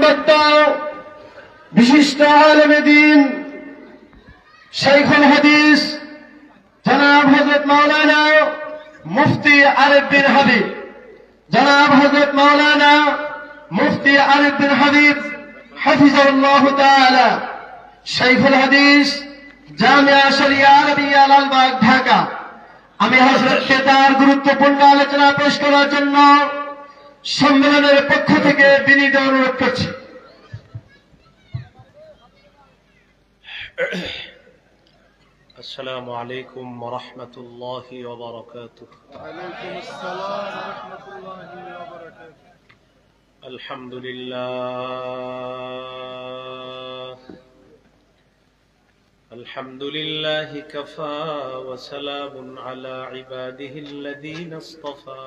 বক্তা বিশিষ্ট আলেমে দ্বীন শাইখুল হাদিস জনাব হযরত মাওলানা মুফতি আরিফ বিন হাবিব, জনাব হযরত মাওলানা মুফতি আরিফ বিন হাবিব হাফিজাহুল্লাহ তাআলা, শাইখুল হাদিস জামিয়া শরিয়া আরবিয়া লালবাগ ঢাকা। আমি হযরতকে তার গুরুত্বপূর্ণ আলোচনা পেশ করার জন্য সম্মেলনের পক্ষ থেকে বিনীত অনুরোধ করছি। السلام عليكم ورحمة الله وبركاته. وعليكم السلام ورحمة الله وبركاته. الحمد لله الحمد لله كفى وسلام على عباده الذين اصطفى.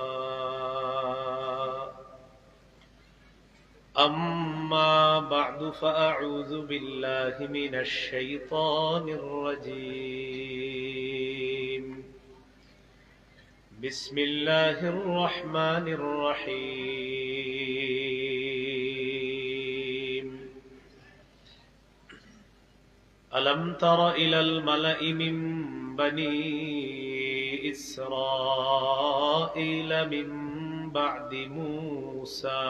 أما بعد فأعوذ بالله من الشيطان الرجيم. بسم الله الرحمن الرحيم. ألم تر إلى الملأ من بني إسرائيل من بعد موسى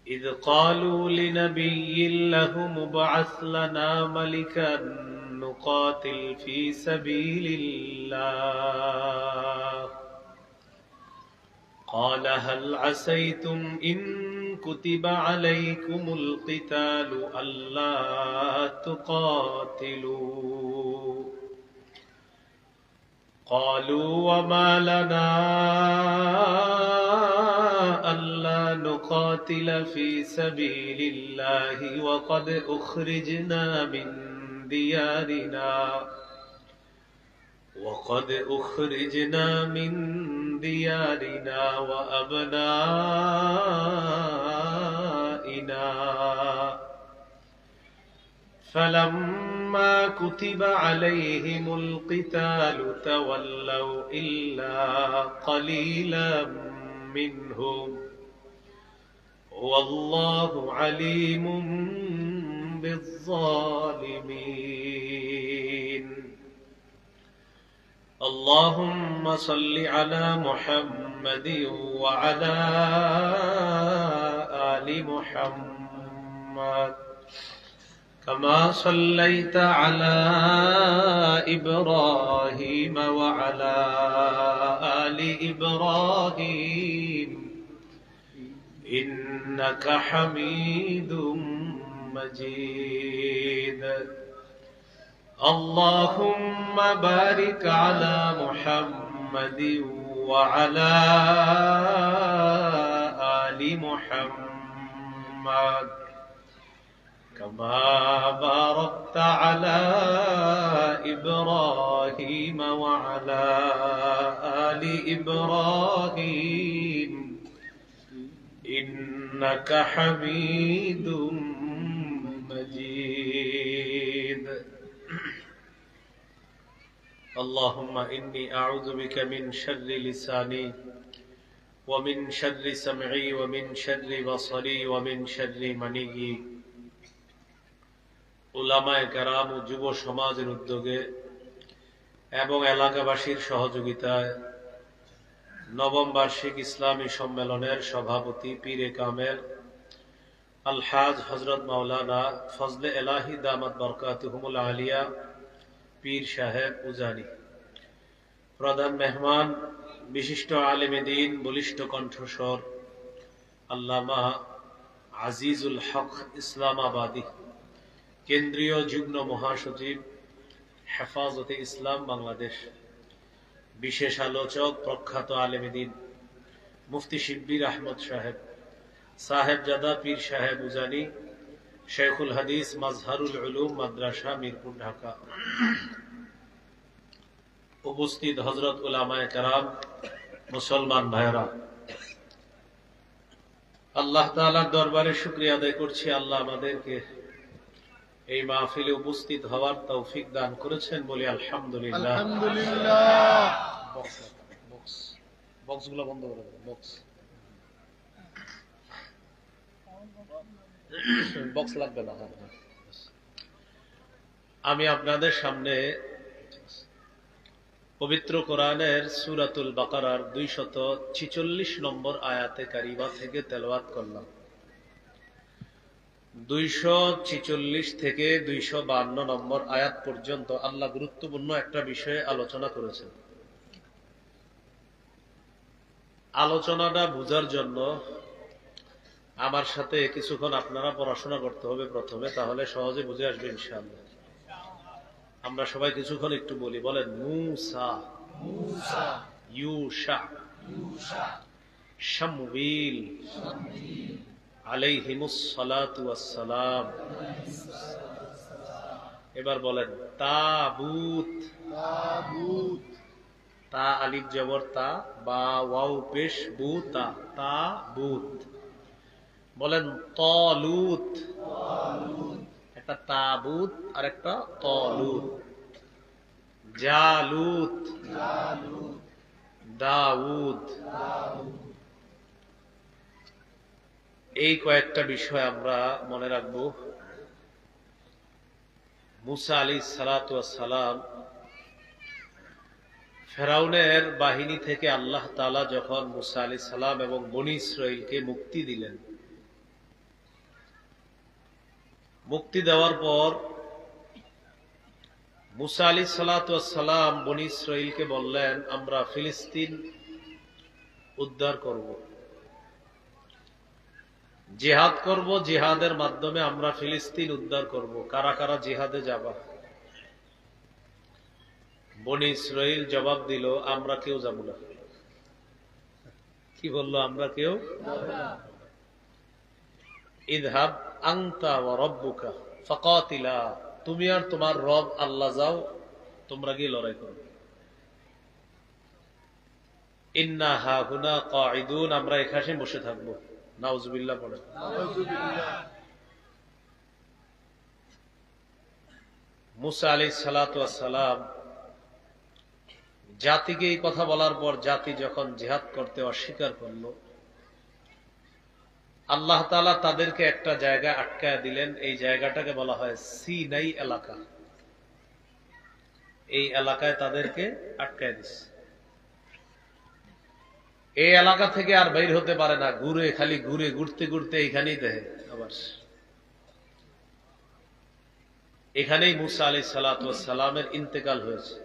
إذ قالوا لنبي له ابعث لنا ملكا نقاتل في سبيل الله قال هل عسيتم إن كتب عليكم القتال ألا تقاتلوا قالوا وما لنا ألا نقاتل في سبيل الله وقد أخرجنا من ديارنا وأبنائنا فلما كتب عليهم القتال تولوا إلا قليلا منهم والله عليم بالظالمين. اللهم صل على محمد وعلى آل محمد كما صليت على إبراهيم وعلى آل إبراهيم إنك حميد مجيد. اللهم بارك على محمد وعلى آل محمد كما باركت على إبراهيم وعلى آل إبراهيم إنك حميد مجيد. اللهم إني أعوذ بك من شر لساني ومن شر سمعي ومن شر بصري ومن شر مني. উলামায়ে কেরাম ও যুব সমাজের উদ্যোগে এবং এলাকাবাসীর সহযোগিতায় নবম বার্ষিক ইসলামী সম্মেলনের সভাপতি পীরে কামেল আলহাজ হযরত মাওলানা ফজলে এলাহি দামাত বরকাতুহুমুল আলিয়া পীর সাহেব উজানি, প্রধান মেহমান বিশিষ্ট আলেমে দ্বীন বলিষ্ঠ কণ্ঠস্বর আল্লামা আজিজুল হক ইসলামাবাদী, কেন্দ্রীয় যুগ্ম মহাসচিব হেফাজতে ইসলাম বাংলাদেশ, বিশেষ আলোচক প্রখ্যাত আলেমে দ্বীন মুফতি শিব্বির আহমদ সাহেব, সাহেবজাদা পীর সাহেব উজানি, শেখুল হাদিস মাজহারুল উলুম মাদ্রাসা মিরপুর ঢাকা, উপস্থিত হযরত উলামায়ে কেরাম, মুসলমান ভাইরা, আল্লাহ তাআলার দরবারে শুকরিয়া আদায় করছি। আল্লাহ আমাদেরকে এই মাহফিলে উপস্থিত হওয়ার তৌফিক দান করেছেন বলি আলহামদুলিল্লাহ। আলহামদুলিল্লাহ। বক্সগুলো বন্ধ করে দেন, বক্স। বক্স লাগবে না। আমি আপনাদের সামনে পবিত্র কোরআনের সূরাতুল বাকারার 246 নম্বর আয়াতে কারিমা থেকে তেলাওয়াত করলাম। 246 থেকে 252 নম্বর আয়াত পর্যন্ত আল্লাহ গুরুত্বপূর্ণ একটা বিষয়ে আলোচনা করেছেন। আলোচনাটা বুঝার জন্য আমার সাথে কিছুক্ষণ আপনারা পড়াশোনা করতে হবে প্রথমে, তাহলে সহজে বুঝে আসবে ইনশাআল্লাহ। আমরা সবাই কিছুক্ষণ একটু বলি, বলেন মূসা, ইউশা, শামউইল আলাইহিমুস সালাতু ওয়াস সালাম। এবার বলেন তাবুত, তা আলিফ জবর তা, বা ওয়াও পেশ বু তা, তাবুত। বলেন তালুত, একটা তাবুত আর একটা তালুত। জালুত, দাউদ। এই কয়েকটা বিষয় আমরা মনে রাখব। মুসা আলাইহিস সালাতু ওয়াস সালাম ফেরাউনের বাহিনী থেকে আল্লাহ তাআলা যখন মুসা আলাইহিস সালাম এবং বনী ইসরাইলকে মুক্তি দিলেন, মুক্তি দেওয়ার পর মুসা আলাইহিস সালাতু ওয়াস সালাম বনী ইসরাইলকে বললেন, আমরা ফিলিস্তিন উদ্ধার করব, জিহাদ করব, জিহাদের মাধ্যমে আমরা ফিলিস্তিন উদ্ধার করব। কারা কারা জিহাদে যাবা? বনী ইসরাইল জবাব দিল, আমরা কেউ যাব না। কি বললো? আমরা কেউ। ইযহাব আনতা ওয়া রাব্বুকা ফাকাতিলা, তুমি আর তোমার রব আল্লাহ যাও, তোমরা গিয়ে লড়াই করো। ইন্না হাহুনা কাঈদুন, আমরা এখানে বসে থাকবো। নাউজুবিল্লাহ পড়েন। মুসা আলাইহিস সালাতু ওয়াস সালাম জাতিকে এই কথা বলার পর জাতি যখন জিহাদ করতে অস্বীকার করলো, আল্লাহ তাআলা তাদেরকে একটা জায়গায় আটকায় দিলেন। এই জায়গাটাকে বলা হয় সিনাই এলাকা। এই এলাকায় তাদেরকে আটকায় দিচ্ছে। এই এলাকা থেকে আর বের হতে পারে না, খালি ঘুরতে ঘুরতে এখানেই দেখে। আবার এখানেই মুসা আলাইহিস সালাতু ওয়াস সালামের ইন্তেকাল হয়েছে।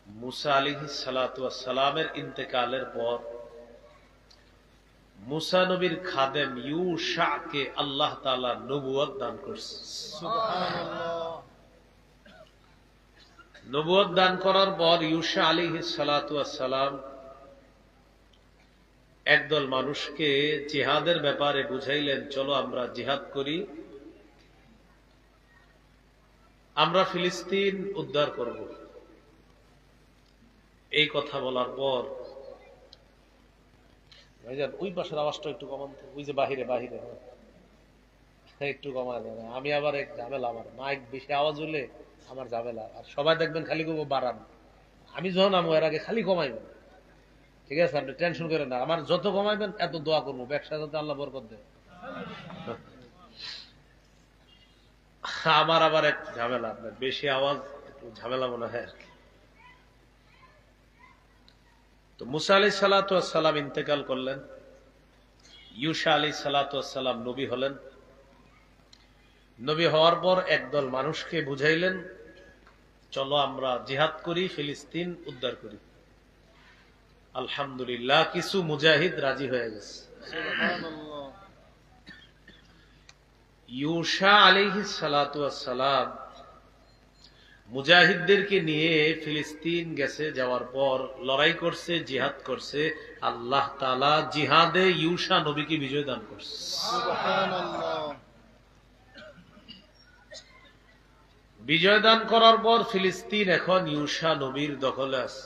মুসা আলাইহিস সালাতু ওয়াস সালামের ইন্তেকালের পর মুসা নবীর খাদেম ইউশাকে আল্লাহ তাআলা নবুয়ত দান করছে। সুবহানাল্লাহ। নবুয়ত দান করার পর ইউশা আলাইহিস সালাতু ওয়াস সালাম একদল মানুষকে জিহাদের ব্যাপারে বুঝাইলেন, চলো আমরা জিহাদ করি, আমরা ফিলিস্তিন উদ্ধার করব। এই কথা বলার পর ওই পাশের আওয়াজটা একটু কমান, ওই যে বাহিরে একটু কমায় দেবে। আমি আবার এক ঝামেলা, আমার মাইক বেশি আওয়াজ হলে আমার ঝামেলা। আর সবাই দেখবেন খালি করবো বাড়ান, আমি যখন আমি এর আগে খালি কমাইবেন। ঠিক আছে, আপনি টেনশন করেন না, আমার যত কমাইবেন এত দোয়া করবো, ব্যবসা যাতে আল্লাহ বরকত দেয়। আমার আবার এক ঝামেলা, আপনার বেশি আওয়াজ একটু ঝামেলা মনে হয় আর কি। তো মুসা আলাইহিস সালাতু ওয়াস সালাম ইন্তেকাল করলেন, ইউশা আলাইহিস সালাতু ওয়াস সালাম নবী হলেন। নবী হওয়ার পর একদল মানুষকে বুঝাইলেন, চলো আমরা জিহাদ করি, ফিলিস্তিন উদ্ধার করি। আলহামদুলিল্লাহ, কিছু মুজাহিদ রাজি হয়ে গেছে। সুবহানাল্লাহ। ইউশা আলাইহিস সালাতু ওয়াস সালাম মুজাহিদদেরকে নিয়ে ফিলিস্তিন গেছে, যাওয়ার পর লড়াই করছে, জিহাদ করছে। আল্লাহ তাআলা জিহাদে ইউশা নবীকে বিজয় দান করছে। সুবহানাল্লাহ। বিজয় দান করার পর ফিলিস্তিন এখন ইউশা নবীর দখলে আছে।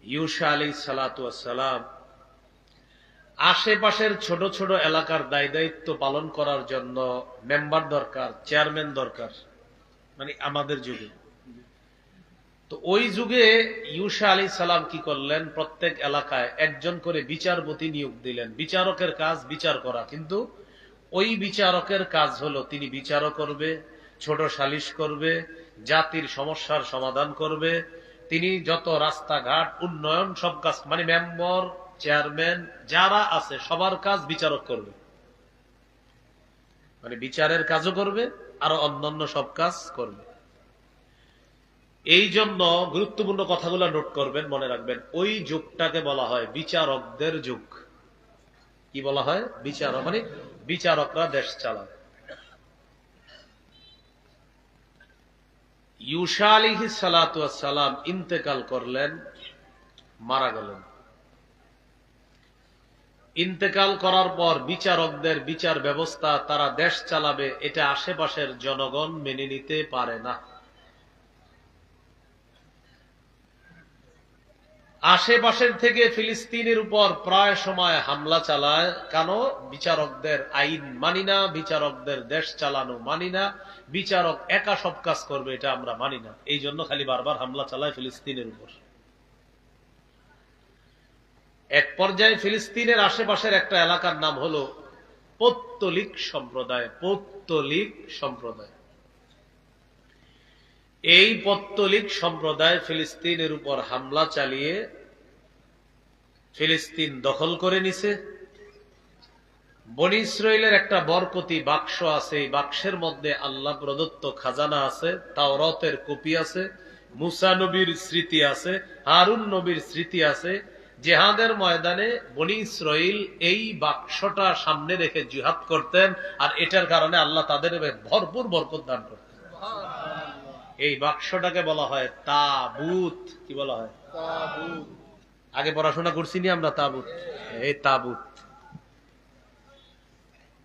ইউশা আলাইহিস সালাতু ওয়াস সালাম আশেপাশের ছোট ছোট এলাকার দায় দায়িত্ব পালন করার জন্য মেম্বার দরকার, চেয়ারম্যান দরকার, মানে আমাদের যুগে। তো তো ওই যুগে ইউসা আলাইহিস সালাম কি করলেন, প্রত্যেক এলাকায় একজন করে বিচারপতি নিয়োগ দিলেন। বিচারকের কাজ বিচার করা, কিন্তু ওই বিচারকের কাজ হলো তিনি বিচারও করবে, ছোট সালিশ করবে, জাতির সমস্যার সমাধান করবে, তিনি যত রাস্তাঘাট উন্নয়ন সব কাজ, মানে মেম্বার চেয়ারম্যান যারা আছে সবার কাজ বিচারক করবে, মানে বিচারের কাজও করবে আরো অন্যান্য সব কাজ করবে। এই জন্য গুরুত্বপূর্ণ কথাগুলো নোট করবেন, মনে রাখবেন। ওই যুগটাকে বলা হয় বিচারকদের যুগ। কি বলা হয়? বিচারক, মানে বিচারকরা দেশ চালায়। ইউসা আলাইহিস সালাতু ওয়াস সালাম ইন্তেকাল করলেন, মারা গেলেন। ইন্তেকাল করার পর বিচারকদের বিচার ব্যবস্থা, তারা দেশ চালাবে, এটা আশেপাশের জনগণ মেনে নিতে পারে না। আশেপাশের থেকে ফিলিস্তিনের উপর প্রায় সময় হামলা চালায়। কেন? বিচারকদের আইন মানি না, বিচারকদের দেশ চালানো মানি না, বিচারক একা সব কাজ করবে এটা আমরা মানি না। এই জন্য খালি বারবার হামলা চালায় ফিলিস্তিনের উপর। এক পর্যায়ে ফিলিস্তিনের আশেপাশের একটা এলাকার নাম হলো পৌত্তলিক সম্প্রদায়। পৌত্তলিক সম্প্রদায়, এই পৌত্তলিক সম্প্রদায় ফিলিস্তিনের উপর হামলা চালিয়ে ফিলিস্তিন দখল করে নিছে। বনী ইসরাইলের একটা বরকতি বাক্স আছে, এই বাক্সের মধ্যে আল্লাহ প্রদত্ত খাজানা আছে, তাওরাতের কপি আছে, মুসা নবীর স্মৃতি আছে, হারুন নবীর স্মৃতি আছে। জিহাদের ময়দানে বনী ইসরাইল এই বাক্সটা সামনে রেখে জিহাদ করতেন, আর এটার কারণে আল্লাহ তাদের ভরপুর বরকত দান করতেন। এই বাক্সটাকে বলা হয় তাবুত। কি বলা হয়? তাবুত। আগে পড়াশোনা করছি নি আমরা তাবুত। এই তাবুত।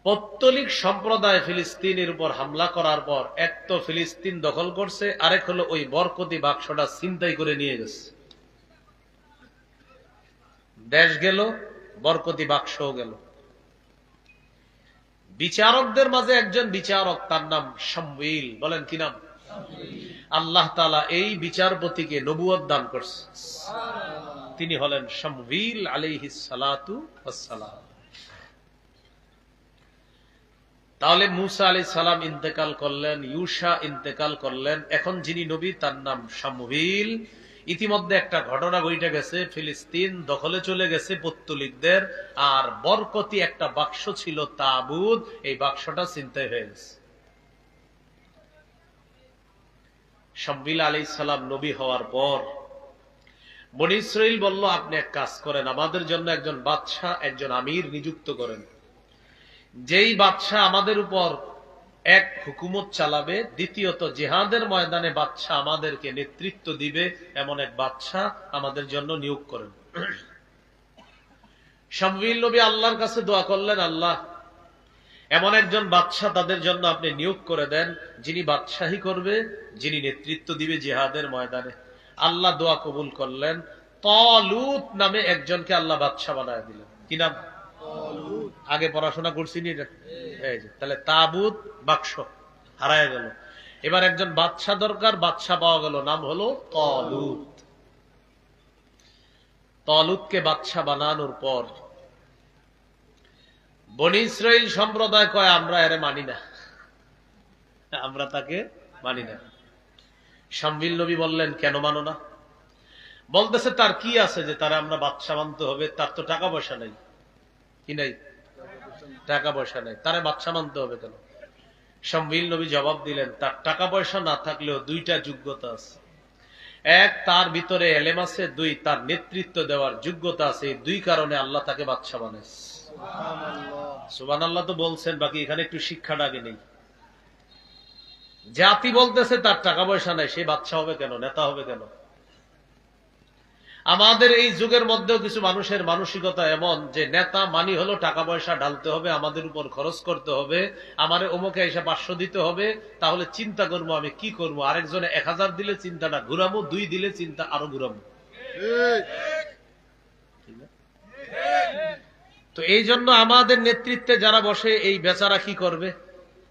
পৌত্তলিক সম্প্রদায় ফিলিস্তিনের উপর হামলা করার পর এক তো ফিলিস্তিন দখল করছে, আরেক হলো ওই বরকতি বাক্সটা ছিনতাই করে নিয়ে গেছে। দেশ গেল, বরকতি বাক্সও গেল। বিচারকদের মাঝে একজন বিচারক, তার নাম শামউইল। বলেন কি নাম? আল্লাহ তাআলা এই বিচারপতিকে নবুয়ত দান করছে। তিনি হলেন শামউইল আলাইহিস সালাতু ওয়াস সালাম। তাহলে মুসা আলাইহিস সালাম ইন্তেকাল করলেন, ইউসা ইন্তেকাল করলেন, এখন যিনি নবী তার নাম শামউইল। ইতিমধ্যে একটা ঘটনা ঘটে গেছে, ফিলিস্তিন দখলে চলে গেছে পৌত্তলিকদের, আর বরকতি একটা বাক্স ছিল তাবুত, এই বাক্সটা ছিনতাই হয়ে গেছে। শামউইল আলাইহিস সালাম নবী হওয়ার পর বনী ইসরাইল বলল, আপনি এক কাজ করেন, আমাদের জন্য একজন বাদশাহ, একজন আমির নিযুক্ত করেন। যেই বাদশাহ আমাদের উপর এক হুকুমত চালাবে, দ্বিতীয়ত জিহাদের ময়দানে বাদশাহ আমাদেরকে নেতৃত্ব দিবে, এমন এক বাদশাহ আমাদের জন্য নিয়োগ করেন। শামউইল নবী আল্লাহর কাছে দোয়া করলেন, আল্লাহ এমন একজন বাদশাহ তাদের জন্য আপনি নিয়োগ করে দেন, যিনি বাদশাহী করবে, যিনি নেতৃত্ব দিবে জিহাদের ময়দানে। আল্লাহ দোয়া কবুল করলেন। তালুত নামে একজনকে আল্লাহ বাদশাহ বানায় দিলেন। কি নাম? আগে পড়াশোনা করছি নি? তাহলে তাবুত বাক্স হারায় গেল, এবার একজন বাদশাহ দরকার, বাদশাহ পাওয়া গেল, নাম হলো তালুত। তালুতকে বাদশাহ বানানোর পর বনী ইসরাইল সম্প্রদায় কয়, আমরা এরে মানি না, আমরা তাকে মানি না। শামউইল নবী বললেন, কেন মানো না? বলতেছে, তার কি আছে যে তারা আমরা বাদশাহ মানতে হবে? তার তো টাকা পয়সা নাই। কি নাই? টাকা পয়সা নাই, তারা বাদশাহ মানতে হবে কেন? শামউইল নবী জবাব দিলেন, তার টাকা পয়সা না থাকলেও দুইটা যোগ্যতা আছে। এক, তার ভিতরে এলেম আছে, দুই, তার নেতৃত্ব দেওয়ার যোগ্যতা আছে। এই দুই কারণে আল্লাহ তাকে বাদশাহ বানাইছে। সুবহানাল্লাহ তো বলছেন, বাকি এখানে একটু শিক্ষাটা আগে নেই। জাতি বলতেছে তার টাকা পয়সা নাই, সে বাদশাহ হবে কেন, নেতা হবে কেন? আমাদের এই যুগের মধ্যেও কিছু মানুষের মানসিকতা এমন যে নেতা মানি হলো টাকা পয়সা ঢালতে হবে, আমাদের উপর খরচ করতে হবে, আমারে অমুকে এসে 500 দিতে হবে, তাহলে চিন্তা করবো আমি কি করবো। আরেকজনে 1000 দিলে চিন্তাটা ঘুরামো, 2 দিলে চিন্তা আরো ঘুরামো। তো এই জন্য আমাদের নেতৃত্বে যারা বসে, এই বেচারা কি করবে?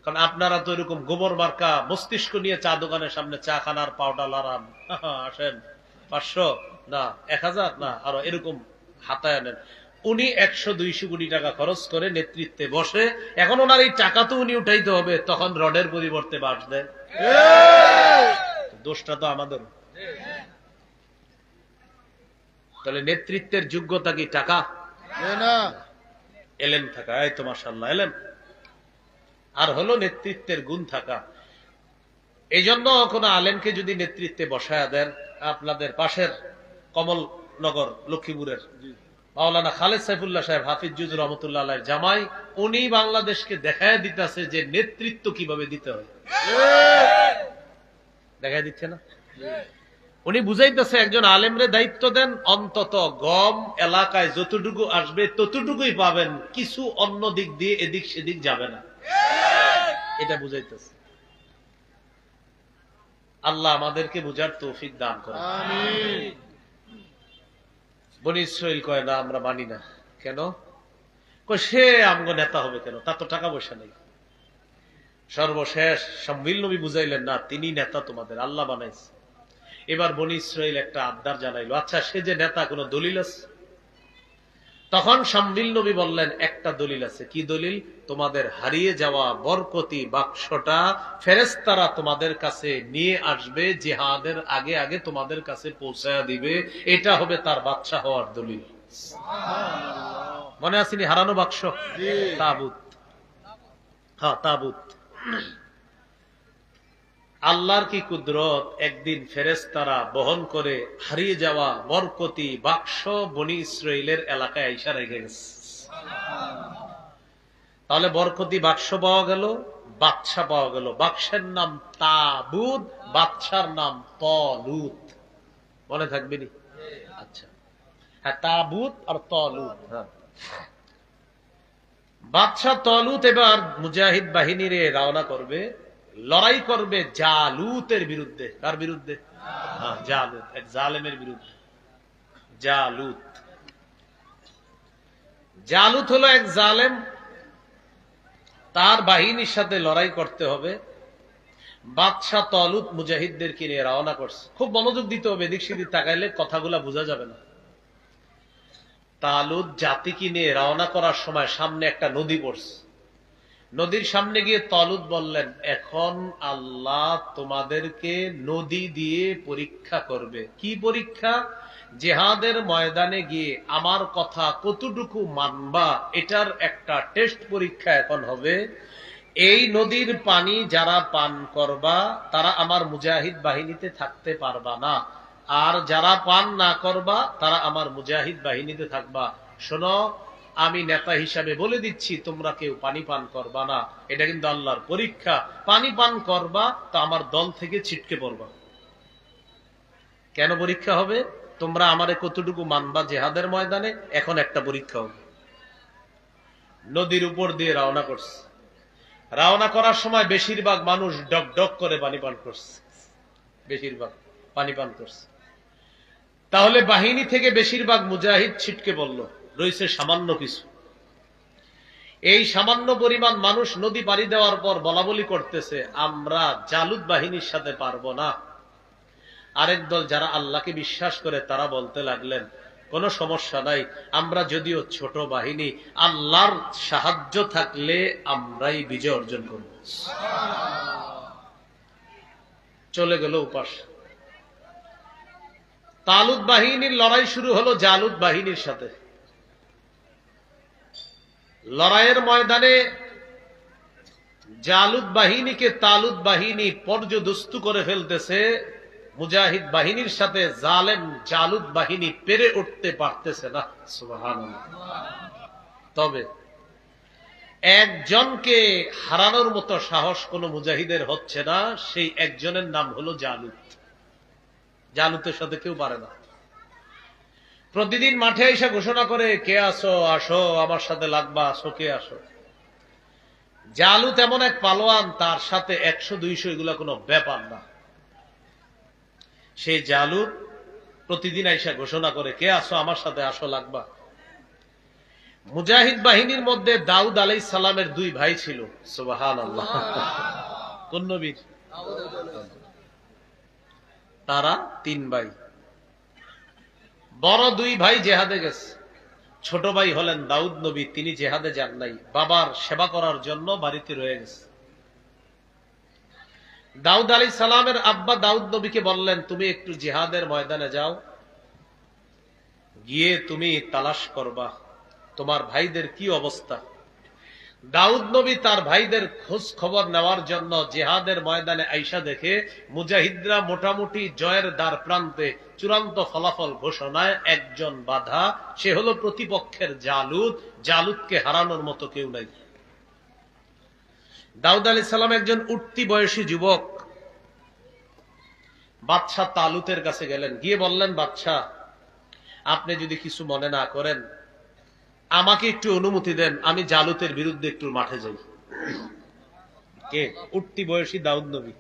কারণ আপনারা তো এরকম গোবর মার্কা মস্তিষ্ক নিয়ে চা দোকানের সামনে চা খানার পাউডার লারান, আসেন 500 না 1000 না আরো এরকম হাতায় আনেন। উনি 100-200 কোটি টাকা খরচ করে নেতৃত্বে বসে, এখন ওনার এই টাকা তো উনি উঠাইতে হবে, তখন রডের পরিবর্তে বাঁশ দেয়। দোষটা তো আমাদের। তাহলে নেতৃত্বের যোগ্যতা কি টাকা? না, এলেম থাকা, এই তো মাশাআল্লাহ এলেম, আর হলো নেতৃত্বের গুণ থাকা। এই জন্য কোন আলেমকে যদি নেতৃত্বে বসায়া দেন, আপনাদের পাশের কমলনগর লক্ষ্মীপুরের মাওলানা খালেদ সাইফুল্লাহ সাহেব হাফিজ জুজুর রহমতুল্লাহ আলাইহির জামাই, উনি বাংলাদেশকে দেখায় দিতেছে যে নেতৃত্ব কিভাবে দিতে হয়। দেখায় দিচ্ছে না? উনি বুঝাইতেছে একজন আলেমরে দায়িত্ব দেন, অন্তত গম এলাকায় যতটুকু আসবে ততটুকুই পাবেন, কিছু অন্য দিক দিয়ে এদিক সেদিক যাবে না। এটা বুঝাইতেছে। আল্লাহ আমাদেরকে বুঝার তৌফিক দান করে। আমিন। বনি ইসরাইল কয় না আমরা মানি না। কেন? কয় সে আমগো নেতা হবে কেন, তার তো টাকা পয়সা নেই। সর্বশেষ শামবিল নবী বুঝাইলেন না, তিনি নেতা তোমাদের, আল্লাহ বানাইছে। এবার বনি ইসরাইল একটা আবদার জানাইলো, আচ্ছা সে যে নেতা, কোন দলিল আছে? তখন শামবিল নবী বললেন, একটা দলিল আছে। কি দলিল? তোমাদের হারিয়ে যাওয়া বরকতি বাক্সটা ফেরেশতারা তোমাদের কাছে নিয়ে আসবে, জিহাদের আগে আগে তোমাদের কাছে পৌঁছায়া দিবে, এটা হবে তার বাদশা হওয়ার দলিল। মনে আসেনি হারানো বাক্স? তাবুত। হ্যাঁ, তাবুত। আল্লাহর কি কুদরত, একদিন ফেরেশতারা বহন করে হারিয়ে যাওয়া বরকতি বাক্স বনি ইসরাইলের এলাকায় আইসা রেখে গেছে। তাহলে বরকতি বাক্স পাওয়া গেল, বাদশা পাওয়া গেল। বাক্সের নাম তাবুত, বাদশার নাম তলুত। মনে থাকবে নি? আচ্ছা, হ্যাঁ, তাবুত আর তলুত। হ্যাঁ, বাদশা তলুত এবার মুজাহিদ বাহিনীরে রওনা করবে, লড়াই করবে জালুতের বিরুদ্ধে। কার বিরুদ্ধে? হ্যাঁ, জালুত, এক জালেমের বিরুদ্ধে। জালুত, জালুত হলো এক জালেম, তার বাহিনীর সাথে লড়াই করতে হবে। বাদশা তলুত মুজাহিদদেরকে নিয়ে রওনা করছে। খুব মনোযোগ দিতে হবে, এদিক সেদিক তাকাইলে কথাগুলা বোঝা যাবে না। তালুত জাতিকে নিয়ে রওনা করার সময় সামনে একটা নদী পড়ছে। নদীর সামনে গিয়ে তলুত বললেন, এখন আল্লাহ তোমাদেরকে নদী দিয়ে পরীক্ষা করবে। কি পরীক্ষা? জিহাদের ময়দানে গিয়ে আমার কথা কতটুকু মানবা, এটার একটা টেস্ট পরীক্ষা এখন হবে। এই নদীর পানি যারা পান করবা তারা আমার মুজাহিদ বাহিনীতে থাকতে পারবা না, আর যারা পান না করবা তারা আমার মুজাহিদ বাহিনীতে থাকবা। শোনো, আমি নেতা হিসাবে বলে দিচ্ছি, তোমরা কেউ পানি পান করবা না, এটা কিন্তু আল্লাহর পরীক্ষা। পানি পান করবা তো আমার দল থেকে ছিটকে পড়বা। কেন পরীক্ষা হবে? তোমরা আমারে কতটুকু মানবা জিহাদের ময়দানে, এখন একটা পরীক্ষা হবে। নদীর উপর দিয়ে রওনা করছে। রওনা করার সময় বেশিরভাগ মানুষ ডক ডক করে পানি পান করছে, বেশিরভাগ পানি পান করছে। তাহলে বাহিনী থেকে বেশিরভাগ মুজাহিদ ছিটকে পড়ল, রয়েছে সামান্য কিছু। এই সামান্য পরিমাণ মানুষ নদী পাড়ি দেওয়ার পর বলাবলি করতেছে, আমরা জালুত বাহিনীর সাথে পারবো না। আরেক দল যারা আল্লাহকে বিশ্বাস করে তারা বলতে লাগলেন, কোনো সমস্যা নাই, আমরা যদিও ছোট বাহিনী, আল্লাহর সাহায্য থাকলে আমরাই বিজয় অর্জন করব। চলে গেল উপাস। তালুত বাহিনীর লড়াই শুরু হলো জালুত বাহিনীর সাথে। লড়াইয়ের ময়দানে জালুত বাহিনীকে তালুত বাহিনী পর্যদস্তু করে ফেলতেছে। মুজাহিদ বাহিনীর সাথে জালেম জালুত বাহিনী পেরে উঠতে পারতেছে না। সুবহানাল্লাহ। তবে একজনকে হারানোর মতো সাহস কোন মুজাহিদের হচ্ছে না, সেই একজনের নাম হলো জালুত। জালুতের সাথে কেউ পারে না। প্রতিদিন মাঠে এসে ঘোষণা করে, কে আসো, আসো আমার সাথে লাগবা, আসো, কে আসো। জালুত এমন এক পালোয়ান, তার সাথে 100-200 এগুলা কোনো ব্যাপার না। সেই জালুত প্রতিদিন আইসা ঘোষণা করে, কে আসো আমার সাথে, আসো লাগবা। মুজাহিদ বাহিনীর মধ্যে দাউদ আলাইহিস সালামের দুই ভাই ছিল। সুবহানাল্লাহ। কোন নবীর? তারা তিন ভাই। বড় দুই ভাই জেহাদে গেছে। ছোট ভাই হলেন দাউদ নবী, তিনি জেহাদে যান নাই, বাবার সেবা করার জন্য বাড়িতে রয়ে গেছে। দাউদ আলাইহিস সালামের আব্বা দাউদ নবীকে বললেন, তুমি একটু জিহাদের ময়দানে যাও, গিয়ে তুমি তালাশ করবা তোমার ভাইদের কি অবস্থা। দাউদ নবী তার ভাইদের খোঁজ খবর নেওয়ার জন্য জিহাদের ময়দানে আইসা দেখে মুজাহিদরা মোটামুটি জয়ের দ্বার প্রান্তে, চূড়ান্ত ফলাফল ঘোষণায় একজন বাধা, সে হলো প্রতিপক্ষের জালুত। জালুতকে হারানোর মতো কেউ নাই। দাউদ আলাইহিস সালাম একজন উঠতি বয়সী যুবক বাদশাহ তালুতের কাছে গেলেন, গিয়ে বললেন, বাদশাহ আপনি যদি কিছু মনে না করেন, আমাকে একটু অনুমতি দেন, আমি জালুতের বিরুদ্ধে একটু মাঠে যাই। কে? উঠতি বয়সী দাউদ নবী।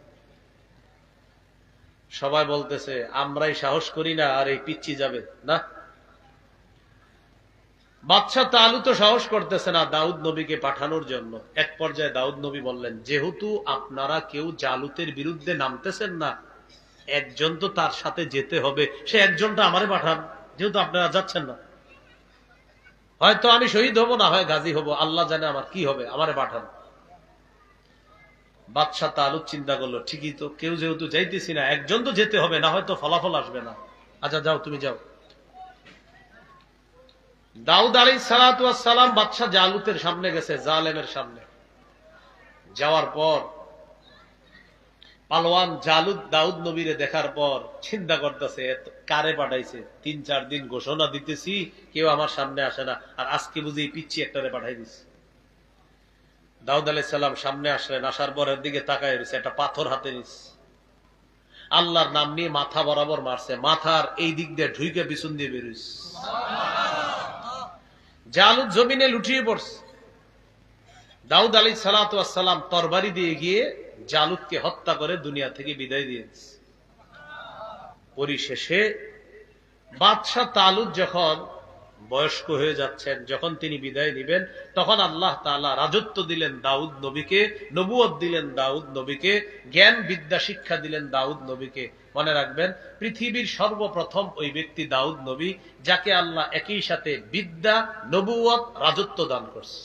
সবাই বলতেছে আমরাই সাহস করি না, আর এই পিচ্চি যাবে না। বাদশাহ তালুত সাহস করতেছে না দাউদ নবীকে পাঠানোর জন্য। এক পর্যায়ে দাউদ নবী বললেন, যেহেতু আপনারা কেউ জালুতের বিরুদ্ধে নামতেছেন না, একজন তো তার সাথে যেতে হবে, সে একজনটা আমারে পাঠান, যেহেতু আপনারা যাচ্ছেন না। হয়তো আমি শহীদ হব, না হয় গাজী হব, আল্লাহ জানে আমার কি হবে, আমারে পাঠান। বাদশাহ তালুত চিন্তা করলো, ঠিকই তো, কেউ যেহেতু যাইতেছি না, একজন তো যেতে হবে, না হয়তো ফলাফল আসবে না। আচ্ছা যাও, তুমি যাও। দাউদ আলাইহিস সালাতু ওয়াস সালাম বাদশাহ জালুতের সামনে গেছে, জালেমের সামনে। যাওয়ার পর পালোয়ান জালুত দাউদ নবীরে দেখার পর চিন্তা করতেছে, কারে পাঠাইছে? ৩-৪ দিন ঘোষণা দিতেছি, কেউ আমার সামনে আসে না, আর আজকে বুঝি পিচ্ছি একটারে পাঠাই দিচ্ছে। দাউদ আলাইহিস সালাম সামনে আসলেন, আসার পর এর দিকে তাকায় রয়েছে, একটা পাথর হাতে নিচ্ছে, আল্লাহর নাম নিয়ে মাথা বরাবর মারছে, মাথার এই দিক দিয়ে ঢুইকে পিছন দিয়ে বেরোইছে। জালুত জমিনে লুটিয়ে পড়ছে। দাউদ আলাইহিস সালাতু ওয়াস সালাম তরবারি দিয়ে গিয়ে জালুতকে হত্যা করে দুনিয়া থেকে বিদায় দিয়েছে। পরিশেষে বাদশাহ তালুত যখন বয়স্ক হয়ে যাচ্ছেন, যখন তিনি বিদায় নিবেন, তখন আল্লাহ তাআলা রাজত্ব দিলেন দাউদ নবীকে, নবুয়ত দিলেন দাউদ নবীকে, জ্ঞান বিদ্যা শিক্ষা দিলেন দাউদ নবীকে। মনে রাখবেন, পৃথিবীর সর্বপ্রথম ওই ব্যক্তি দাউদ নবী, যাকে আল্লাহ একই সাথে বিদ্যা, নবুয়ত, রাজত্ব দান করছে।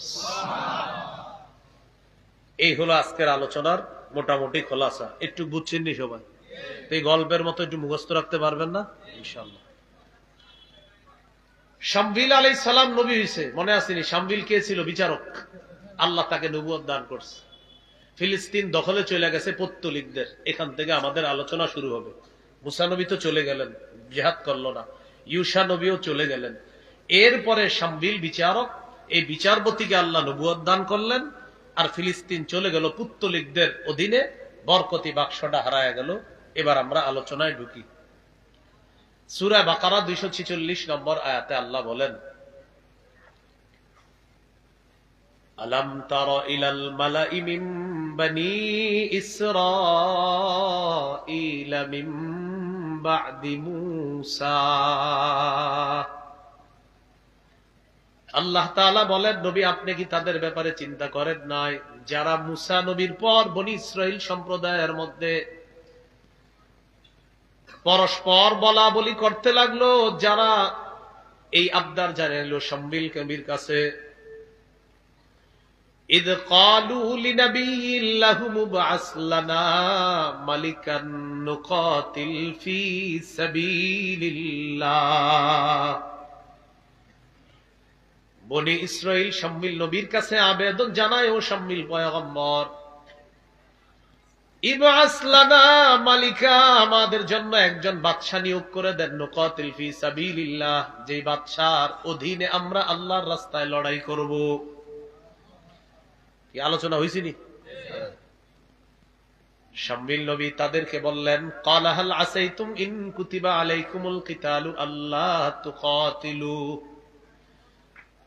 এই হলো আজকের আলোচনার মোটামুটি খোলাসা। একটু বুঝছেন নি সবাই? এই গল্পের মতো একটু মুখস্থ রাখতে পারবেন না ইনশাআল্লাহ। শামবিল আলাইহিস সালাম নবী হইছে, মনে আসেনি? শামবিল কে ছিল? বিচারক। আল্লাহ তাকে নবুয়ত দান করছে। ফিলিস্তিন দখলে চলে গেছে পত্তলিকদের, এখান থেকে আমাদের আলোচনা শুরু হবে। মুসা নবী তো চলে গেলেন, জিহাদ করলো না। ইউসা নবীও চলে গেলেন। এরপরে শামবিল বিচারক, এই বিচারপতিকে আল্লাহ নবুয়ত দান করলেন, আর ফিলিস্তিন চলে গেল পুত্তলিকদের অধীনে, বরকতি বাক্সটা হারায় গেল। এবার আমরা আলোচনায় ঢুকি। সূরা বাকারা 246 নম্বর আয়াতে আল্লাহ বলেন, আলাম তারা ইলাল মালাই মিন বনি ইসরাঈল মিন বা'দি মূসা। আল্লাহ তাআলা বলেন, নবী আপনি কি তাদের ব্যাপারে চিন্তা করেন নাই, যারা মূসা নবীর পর বনি ইসরাইল সম্প্রদায়ের মধ্যে পরস্পর বলা বলি করতে লাগলো, যারা এই আবদার জানাইল শামবিল কবির কাছে, ইদ ক্বালু লিনাবিয়্যিন লাহু মুবআস লানা মালিকান নুকাতিল ফি সাবিলিল্লাহ। বনি ইসরাইল শামবিল নবীর কাছে আবেদন জানায়, ও শামবিল পয়গম্বর, ইবআস লানা মালিকা, আমাদের জন্য একজন বাদশা নিয়োগ করে দেন, নুকাতিল ফি সাবিলিল্লাহ, যে বাদশার অধীনে আমরা আল্লাহর রাস্তায় লড়াই করব। কি আলোচনা হইছিনি? শামবিল নবী তাদেরকে বললেন, ক্বালা হাল আসাইতুম ইন কুতিবা আলাইকুমুল কিতালু আল্লা তুকাতিলু।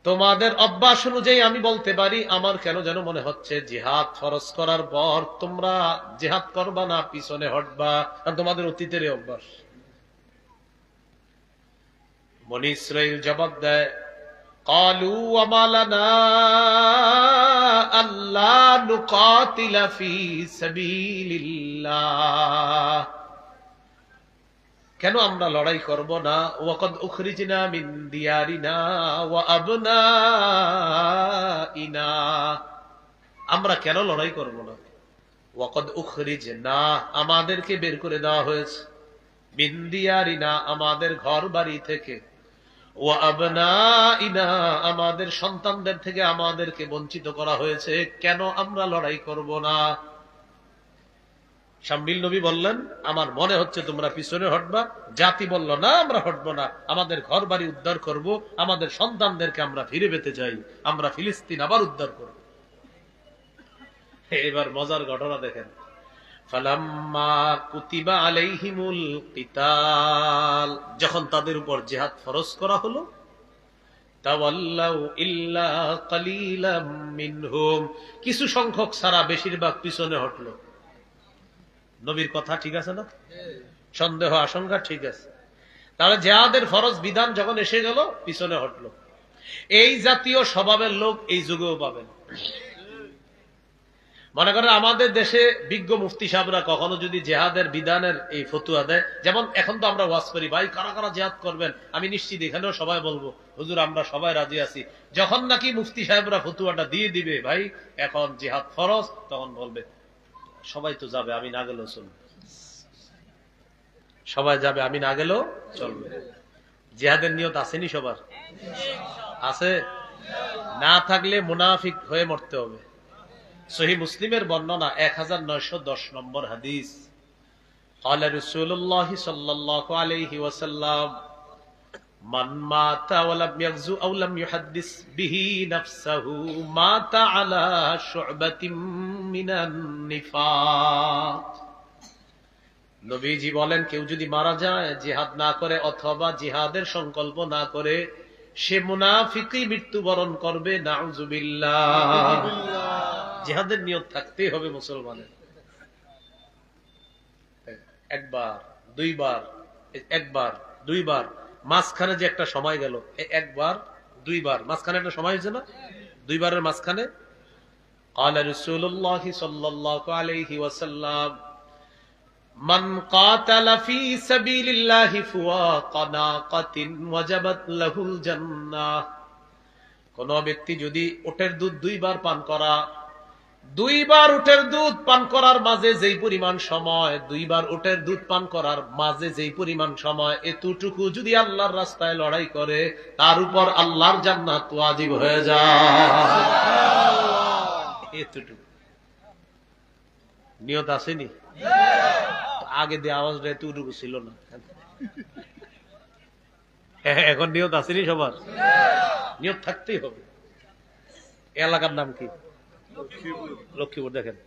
তোমাদের অভ্যাস অনুযায়ী আমি বলতে পারি, আমার কেন যেন মনে হচ্ছে জিহাদ ফরজ করার পর তোমরা জিহাদ করবা না, পিছনে হটবা, কারণ তোমাদের অতীতের অভ্যাস। বনি ইসরাইল জবাব দেয়, قالوا وما لنا ألا نقاتل في سبيل الله, কেন আমরা লড়াই করব না? ওয়াকাদ উখরিজনা মিন দিয়ারিনা ওয়া আবনাইনা, আমরা কেন লড়াই করব না? ওয়াকাদ উখরিজনা, আমাদেরকে বের করে দেওয়া হয়েছে, মিন দিয়ারিনা, আমাদের ঘর বাড়ি থেকে, ওয়া আবনাইনা, আমাদের সন্তানদের থেকে আমাদেরকে বঞ্চিত করা হয়েছে, কেন আমরা লড়াই করব না? শামবিল নবী বললেন, আমার মনে হচ্ছে তোমরা পিছনে হটবা। জাতি বলল, না আমরা হটবো না, আমাদের ঘর বাড়ি উদ্ধার করব, আমাদের সন্তানদেরকে আমরা ফিরে পেতে চাই, আমরা ফিলিস্তিন আবার উদ্ধার করব। এবার মজার ঘটনা দেখেন, ফালাম্মা কুতিবা আলাইহিমুল কিতাল, যখন তাদের উপর জিহাদ ফরজ করা হলো, তাওয়াল্লাউ ইল্লা কালিলাম মিনহুম, কিছু সংখ্যক ছাড়া বেশিরভাগ পিছনে হটলো। নবীর কথা ঠিক আছে না? সন্দেহ আশঙ্কা ঠিক আছে। তাহলে জিহাদের ফরজ বিধান যখন এসে গেল, পিছনে হটলো। এই জাতীয় স্বভাবের লোক এই যুগেও পাবেন। মনে করেন আমাদের দেশে বিজ্ঞ মুফতি সাহেবরা কখনো যদি জেহাদের বিধানের এই ফতুয়া দেয়, যেমন এখন তো আমরা ওয়াজ করি, ভাই কারা কারা জেহাদ করবেন, আমি নিশ্চিত এখানেও সবাই বলবো হুজুর আমরা সবাই রাজি আছি। যখন নাকি মুফতি সাহেবরা ফতুয়াটা দিয়ে দিবে, ভাই এখন জিহাদ ফরজ, তখন বলবে সবাই তো যাবে, আমি না গেলেও চলবে, সবাই যাবে, আমি না গেলেও চলবে। জিহাদের নিয়ত আসেনি সবার? আছে? না থাকলে মুনাফিক হয়ে মরতে হবে। সহিহ মুসলিমের বর্ণনা 1910 নম্বর হাদিস, قال رسول الله صلى الله عليه وسلم من مات ولم يغزو أو لم يحدث به نفسه مات على شعبة من النفاق। নবীজি বলেন, কেউ যদি মারা যায় জিহাদ না করে অথবা জিহাদের সংকল্প না করে, সে মুনাফিকই মৃত্যুবরণ করবে, নাউজুবিল্লাহ। জিহাদের নিয়ত থাকতেই হবে মুসলমানের। একবার দুইবার, একবার দুইবার, মাঝখানে যে একটা সময় গেল, একবার দুইবার, মাঝখানে একটা সময় হয়েছে না? দুইবারের মাঝখানে قال رسول الله صلى الله عليه وسلم من قاتل في سبيل الله فوق ناقة وجبت له الجنة, কোন ব্যক্তি যদি উটের দুধ দুইবার পান করা, দুইবার উটের দুধ পান করার মাঝে যেই পরিমাণ সময়, দুইবার উটের দুধ পান করার মাঝে যেই পরিমাণ সময়, এতটুকু যদি আল্লাহর রাস্তায় লড়াই করে, তার উপর আল্লাহর জান্নাত ওয়াজিব হয়ে যায়। এতটুকু নিয়ত আসেনি? আগে দিয়ে আওয়াজটা এতটুকু ছিল না, এখন নিয়ত আসেনি সবার? নিয়ত থাকতেই হবে। এলাকার নাম কি? লক্ষ্মীপুর। দেখেন,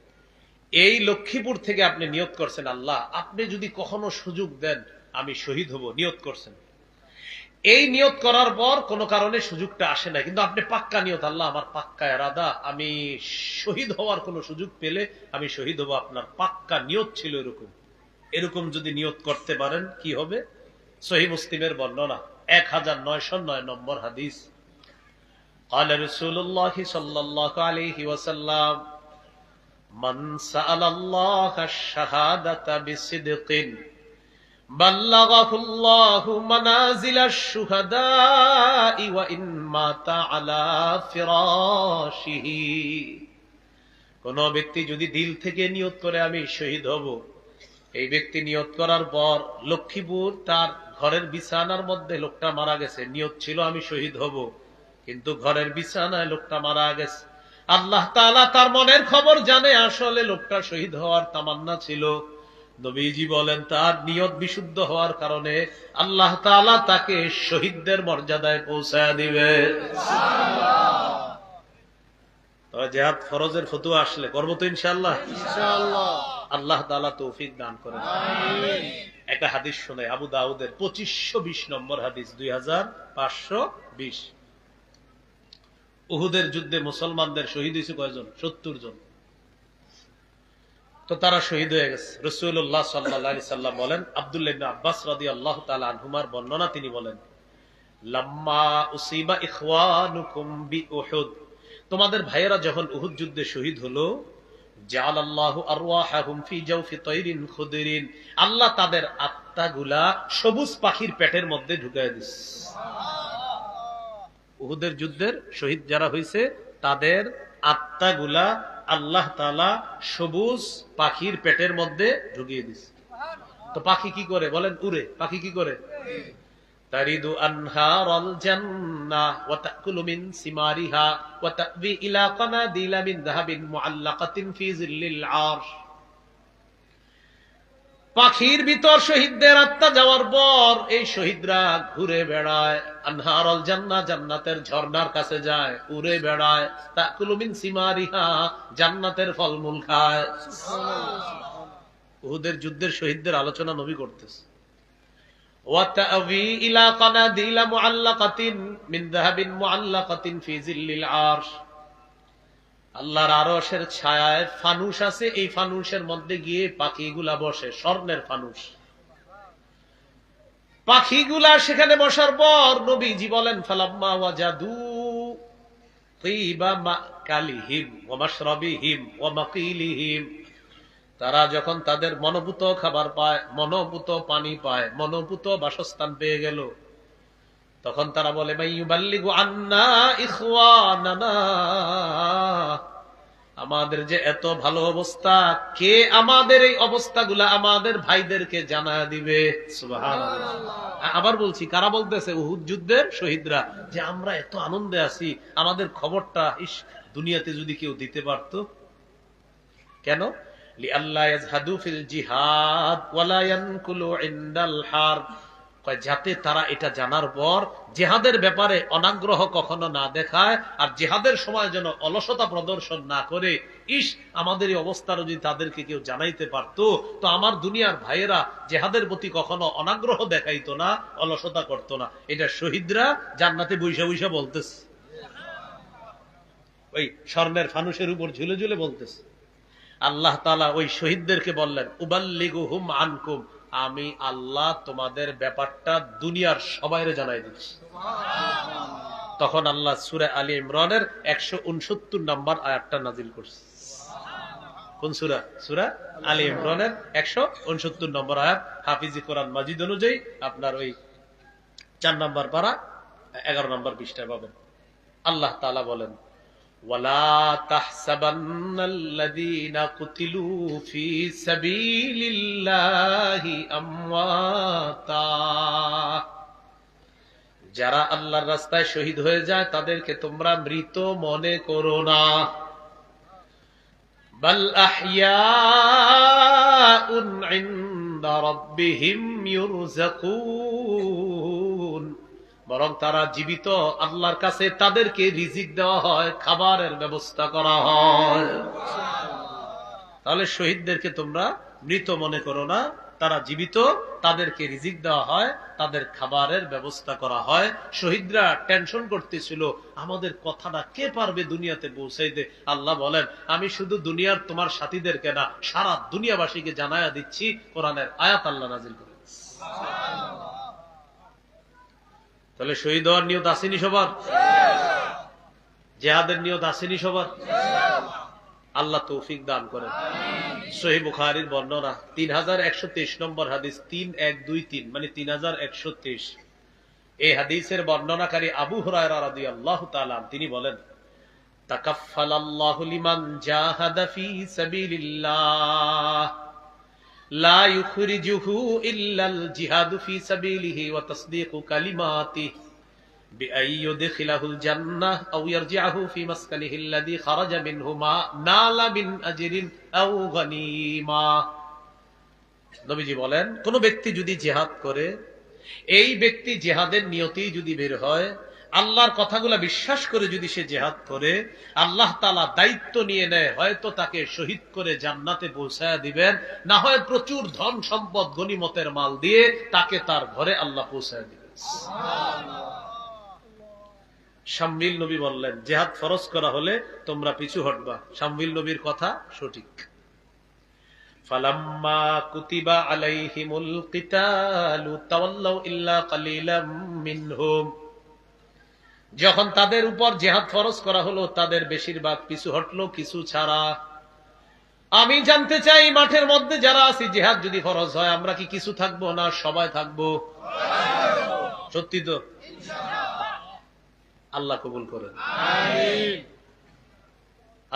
এই লক্ষ্মীপুর থেকে আপনি নিয়ত করছেন, আল্লাহ আপনি যদি কখনো সুযোগ দেন আমি শহীদ হব, নিয়ত করছেন। এই নিয়ত করার পর কোন কারণে সুযোগটা আসে না, কিন্তু আপনি পাক্কা নিয়ত, আল্লাহ আমার পাক্কা ইরাদা, আমি শহীদ হওয়ার কোন সুযোগ পেলে আমি শহীদ হব, আপনার পাক্কা নিয়ত ছিল এরকম। এরকম যদি নিয়ত করতে পারেন কি হবে? সহিহ মুসলিমের বর্ণনা 1909 নম্বর হাদিস, قال رسول الله صلى الله عليه وسلم من سأل الله الشهادة بصدق بلغه الله منازل الشهداء وإن مات على فراشه। কোন ব্যক্তি যদি দিল থেকে নিয়ত করে আমি শহীদ হব, এই ব্যক্তি নিয়ত করার পর লক্ষ্মীপুর তার ঘরের বিছানার মধ্যে লোকটা মারা গেছে, নিয়ত ছিল আমি শহীদ হব, কিন্তু ঘরের বিছানায় লোকটা মারা গেছে, আল্লাহ তাআলা তার মনের খবর জানে, আসলে লোকটা শহীদ হওয়ার তামান্না ছিল। নবীজি বলেন তার নিয়ত বিশুদ্ধ হওয়ার কারণে আল্লাহ তাআলা তাকে শহীদদের মর্যাদায় পৌঁছায় দিবে। তবে জিহাদ ফরজের ফতোয়া আসলে করব তো ইনশাআল্লাহ। ইনশাআল্লাহ। আল্লাহ তাআলা তৌফিক দান করেন। আমিন। একটা হাদিস শুনে, আবু দাউদের 2520 নম্বর হাদিস, 2520। উহুদের যুদ্ধে মুসলমানদের শহীদ হয়েছে কয়জন? 70 জন। তো তারা শহীদ হয়ে গেছে। রাসূলুল্লাহ সাল্লাল্লাহু আলাইহি সাল্লাম বলেন, আব্দুল্লাহ ইবনে আব্বাস রাদিয়াল্লাহু তাআলা আনহুমার বর্ণনা, তিনি বলেন লাম্মা উসিবা ইখওয়ানুকুম বিউহুদ, তোমাদের ভাইয়েরা যখন উহুদ যুদ্ধে শহীদ হলো, জাআলাল্লাহু আরওয়াহাহুম ফি জাওফি তায়রিন খুদরিন, আল্লাহ তাদের আত্মাগুলা সবুজ পাখির পেটের মধ্যে ঢুকায় দিছে। উহুদের যুদ্ধের শহীদ যারা হয়েছে তাদের আত্মাগুলা আল্লাহ তাআলা সবুজ পাখির পেটের মধ্যে ঢুকিয়ে দিছে। তো পাখি কি করে বলেন? উড়ে। পাখি কি করে? তারিদু আনহারাল জান্নাহ ওয়া তাকুলু মিন সিমারিহা ওয়া তাবি ইলা কানাদিলা মিন যাহাবিন মুআল্লাকাতিন ফি জিল্লিল আরশ। পাখির ভিতর শহীদদের আত্মা যাওয়ার পর এই শহীদরা ঘুরে বেড়ায়, আনহারাল জান্নাহ, জান্নাতের ঝর্ণার কাছে যায়, উড়ে বেড়ায়, তাকুলু মিন সিমারিহা, জান্নাতের ফলমূল খায়। উহুদের যুদ্ধের শহীদদের আলোচনা নবী করতেছে। وَتَأْوِي إِلَى قَنَادِيلَ مُعَلَّقَةٍ مِنْ ذَهَبٍ مُعَلَّقَةٍ فِي ظِلِّ الْعَرْشِ। আল্লাহর আরশের ছায়ায় ফানুস আছে, এই ফানুসের মধ্যে গিয়ে পাখিগুলা বসে, স্বর্ণের ফানুস। পাখিগুলা সেখানে বসার পর নবীজি বলেন, ফালাম্মা ওয়াজাদু তিবা মাকালিহিম ওয়া মাশরাবিহিম ওয়া মাকিলিহিম, তারা যখন তাদের মনোভূত খাবার পায়, মনোভূত পানি পায়, মনোভূত বাসস্থান পেয়ে গেল, তখন তারা বলে, মাইয়ুবাল্লিগু আন্না ইখওয়ানানা, আমাদের যে এত ভালো অবস্থা, কে আমাদের এই অবস্থাগুলা আমাদের ভাইদেরকে জানায় দিবে? সুবহানাল্লাহ। আবার বলছি, কারা বলতেছে? উহুদ যুদ্ধের শহীদরা, যে আমরা এত আনন্দে আছি, আমাদের খবরটা ইস দুনিয়াতে যদি কেউ দিতে পারত। কেন? লিআল্লা ইয়াজহাদু ফিল জিহাদ ওয়ালা ইয়ানকুলু ইনদাল হারব, যাতে তারা এটা জানার পর জিহাদের ব্যাপারে অনাগ্রহ কখনো না দেখায়, আর জিহাদের সময় যেন অলসতা প্রদর্শন না করে। ইস, আমাদের এই অবস্থার যদি তাদেরকে কেউ জানাইতে পারতো, তো আমার দুনিয়ার ভাইয়েরা জিহাদের প্রতি কখনো অনাগ্রহ দেখাইতো না, অলসতা করতো না। এটা শহীদরা জান্নাতে বৈশা বৈশা বলতেছে, ওই স্বর্ণের ফানুসের উপর ঝুলে ঝুলে বলতেছে। আল্লাহ তাআলা ওই শহীদদেরকে বললেন, উবাল্লিগুহুম আনকুম, আমি আল্লাহ তোমাদের ব্যাপারটা দুনিয়ার সবাইরে জানাই দিচ্ছি। তখন আল্লাহ সূরা আলী ইমরানের 169 নম্বর আয়াতটা নাজিল করছে। কোন সূরা? সূরা আলী ইমরানের 169 নম্বর আয়াত। হাফিজি কোরআন মাজিদ অনুযায়ী আপনার ওই 4 নম্বর পারা 11 নম্বর পৃষ্ঠায় পাবেন। আল্লাহ তাআলা বলেন, ওয়ালা তাহসাবান্নাল্লাযীনা কুতিলু ফী সাবিলিল্লাহি আমওয়াতা, যারা আল্লাহর রাস্তায় শহীদ হয়ে যায় তাদেরকে তোমরা মৃত মনে করো না। বাল আহইয়াউন ইনদা রাব্বিহিম ইউরযাকুন, বরং তারা জীবিত, আল্লাহর কাছে তাদেরকে রিজিক দেওয়া হয়, খাবারের ব্যবস্থা করা হয়। তাহলে শহীদদেরকে তোমরা মৃত মনে করো না, তারা জীবিত, তাদেরকে রিজিক দেওয়া হয়, তাদের খাবারের ব্যবস্থা করা হয়। শহীদরা টেনশন করতেছিল, আমাদের কথাটা কে পারবে দুনিয়াতে পৌঁছাইতে। আল্লাহ বলেন, আমি শুধু দুনিয়ার তোমার সাথীদেরকে না, সারা দুনিয়াবাসীকে জানায়া দিচ্ছি। কোরআনের আয়াত আল্লাহ নাজিল করে। তাহলে শহীদ হওয়ার নিয়ত আসেনি সবার? জিহাদের নিয়ত আসেনি সবার? আল্লাহ তৌফিক দান করেন। সহিহ বুখারীর বর্ণনা 3123 নম্বর হাদিস, 3123 মানে 3123। এই হাদিসের বর্ণনাকারী আবু হুরায়রা রাদিয়াল্লাহু তাআলা তিনি বলেন, তাকাফফালাল্লাহু লিমান জাহাদা ফি সাবিলিল্লাহ লা ইউখরিজুহু ইল্লাল জিহাদু ফি সাবিলিহি ওয়া তাসদীকু কালিমাতিহি বিআই ইউদখিলাহুল জান্নাহ আও ইয়ারজি'হু ফি মাসকানিহি আল্লাযী খারাজা মিনহু মা নালা মিন আজরিন আও গনিমা। নবীজি বলেন, কোন ব্যক্তি যদি জিহাদ করে, এই ব্যক্তি জিহাদের নিয়তেই যদি বের হয়, আল্লাহর কথাগুলো বিশ্বাস করে যদি সে জিহাদ করে, আল্লাহ তাআলা দায়িত্ব নিয়ে নেয়, হয়তো তাকে শহীদ করে জান্নাতে পৌঁছায়া দিবেন, না হয় প্রচুর ধন সম্পদ গনিমতের মাল দিয়ে তাকে তার ঘরে আল্লাহ পৌঁছায়া দিবেন। শামিল নবী বললেন, জিহাদ ফরজ করা হলে তোমরা পিছু হটবা। শামিল নবীর কথা সঠিক। ফালাম্মা কুতিবা আলাইহিমুল কিতালু তাওয়াল্লাউ ইল্লা কালিলাম মিনহুম, যখন তাদের উপর জিহাদ ফরজ করা হলো তাদের বেশিরভাগ পিছু হটলো, কিছু ছাড়া। আমি জানতে চাই মাঠের মধ্যে যারা আছি, জিহাদ যদি ফরজ হয় আমরা কি কিছু থাকবো না সবাই থাকবো? সত্যি তো? আল্লাহ কবুল করেন।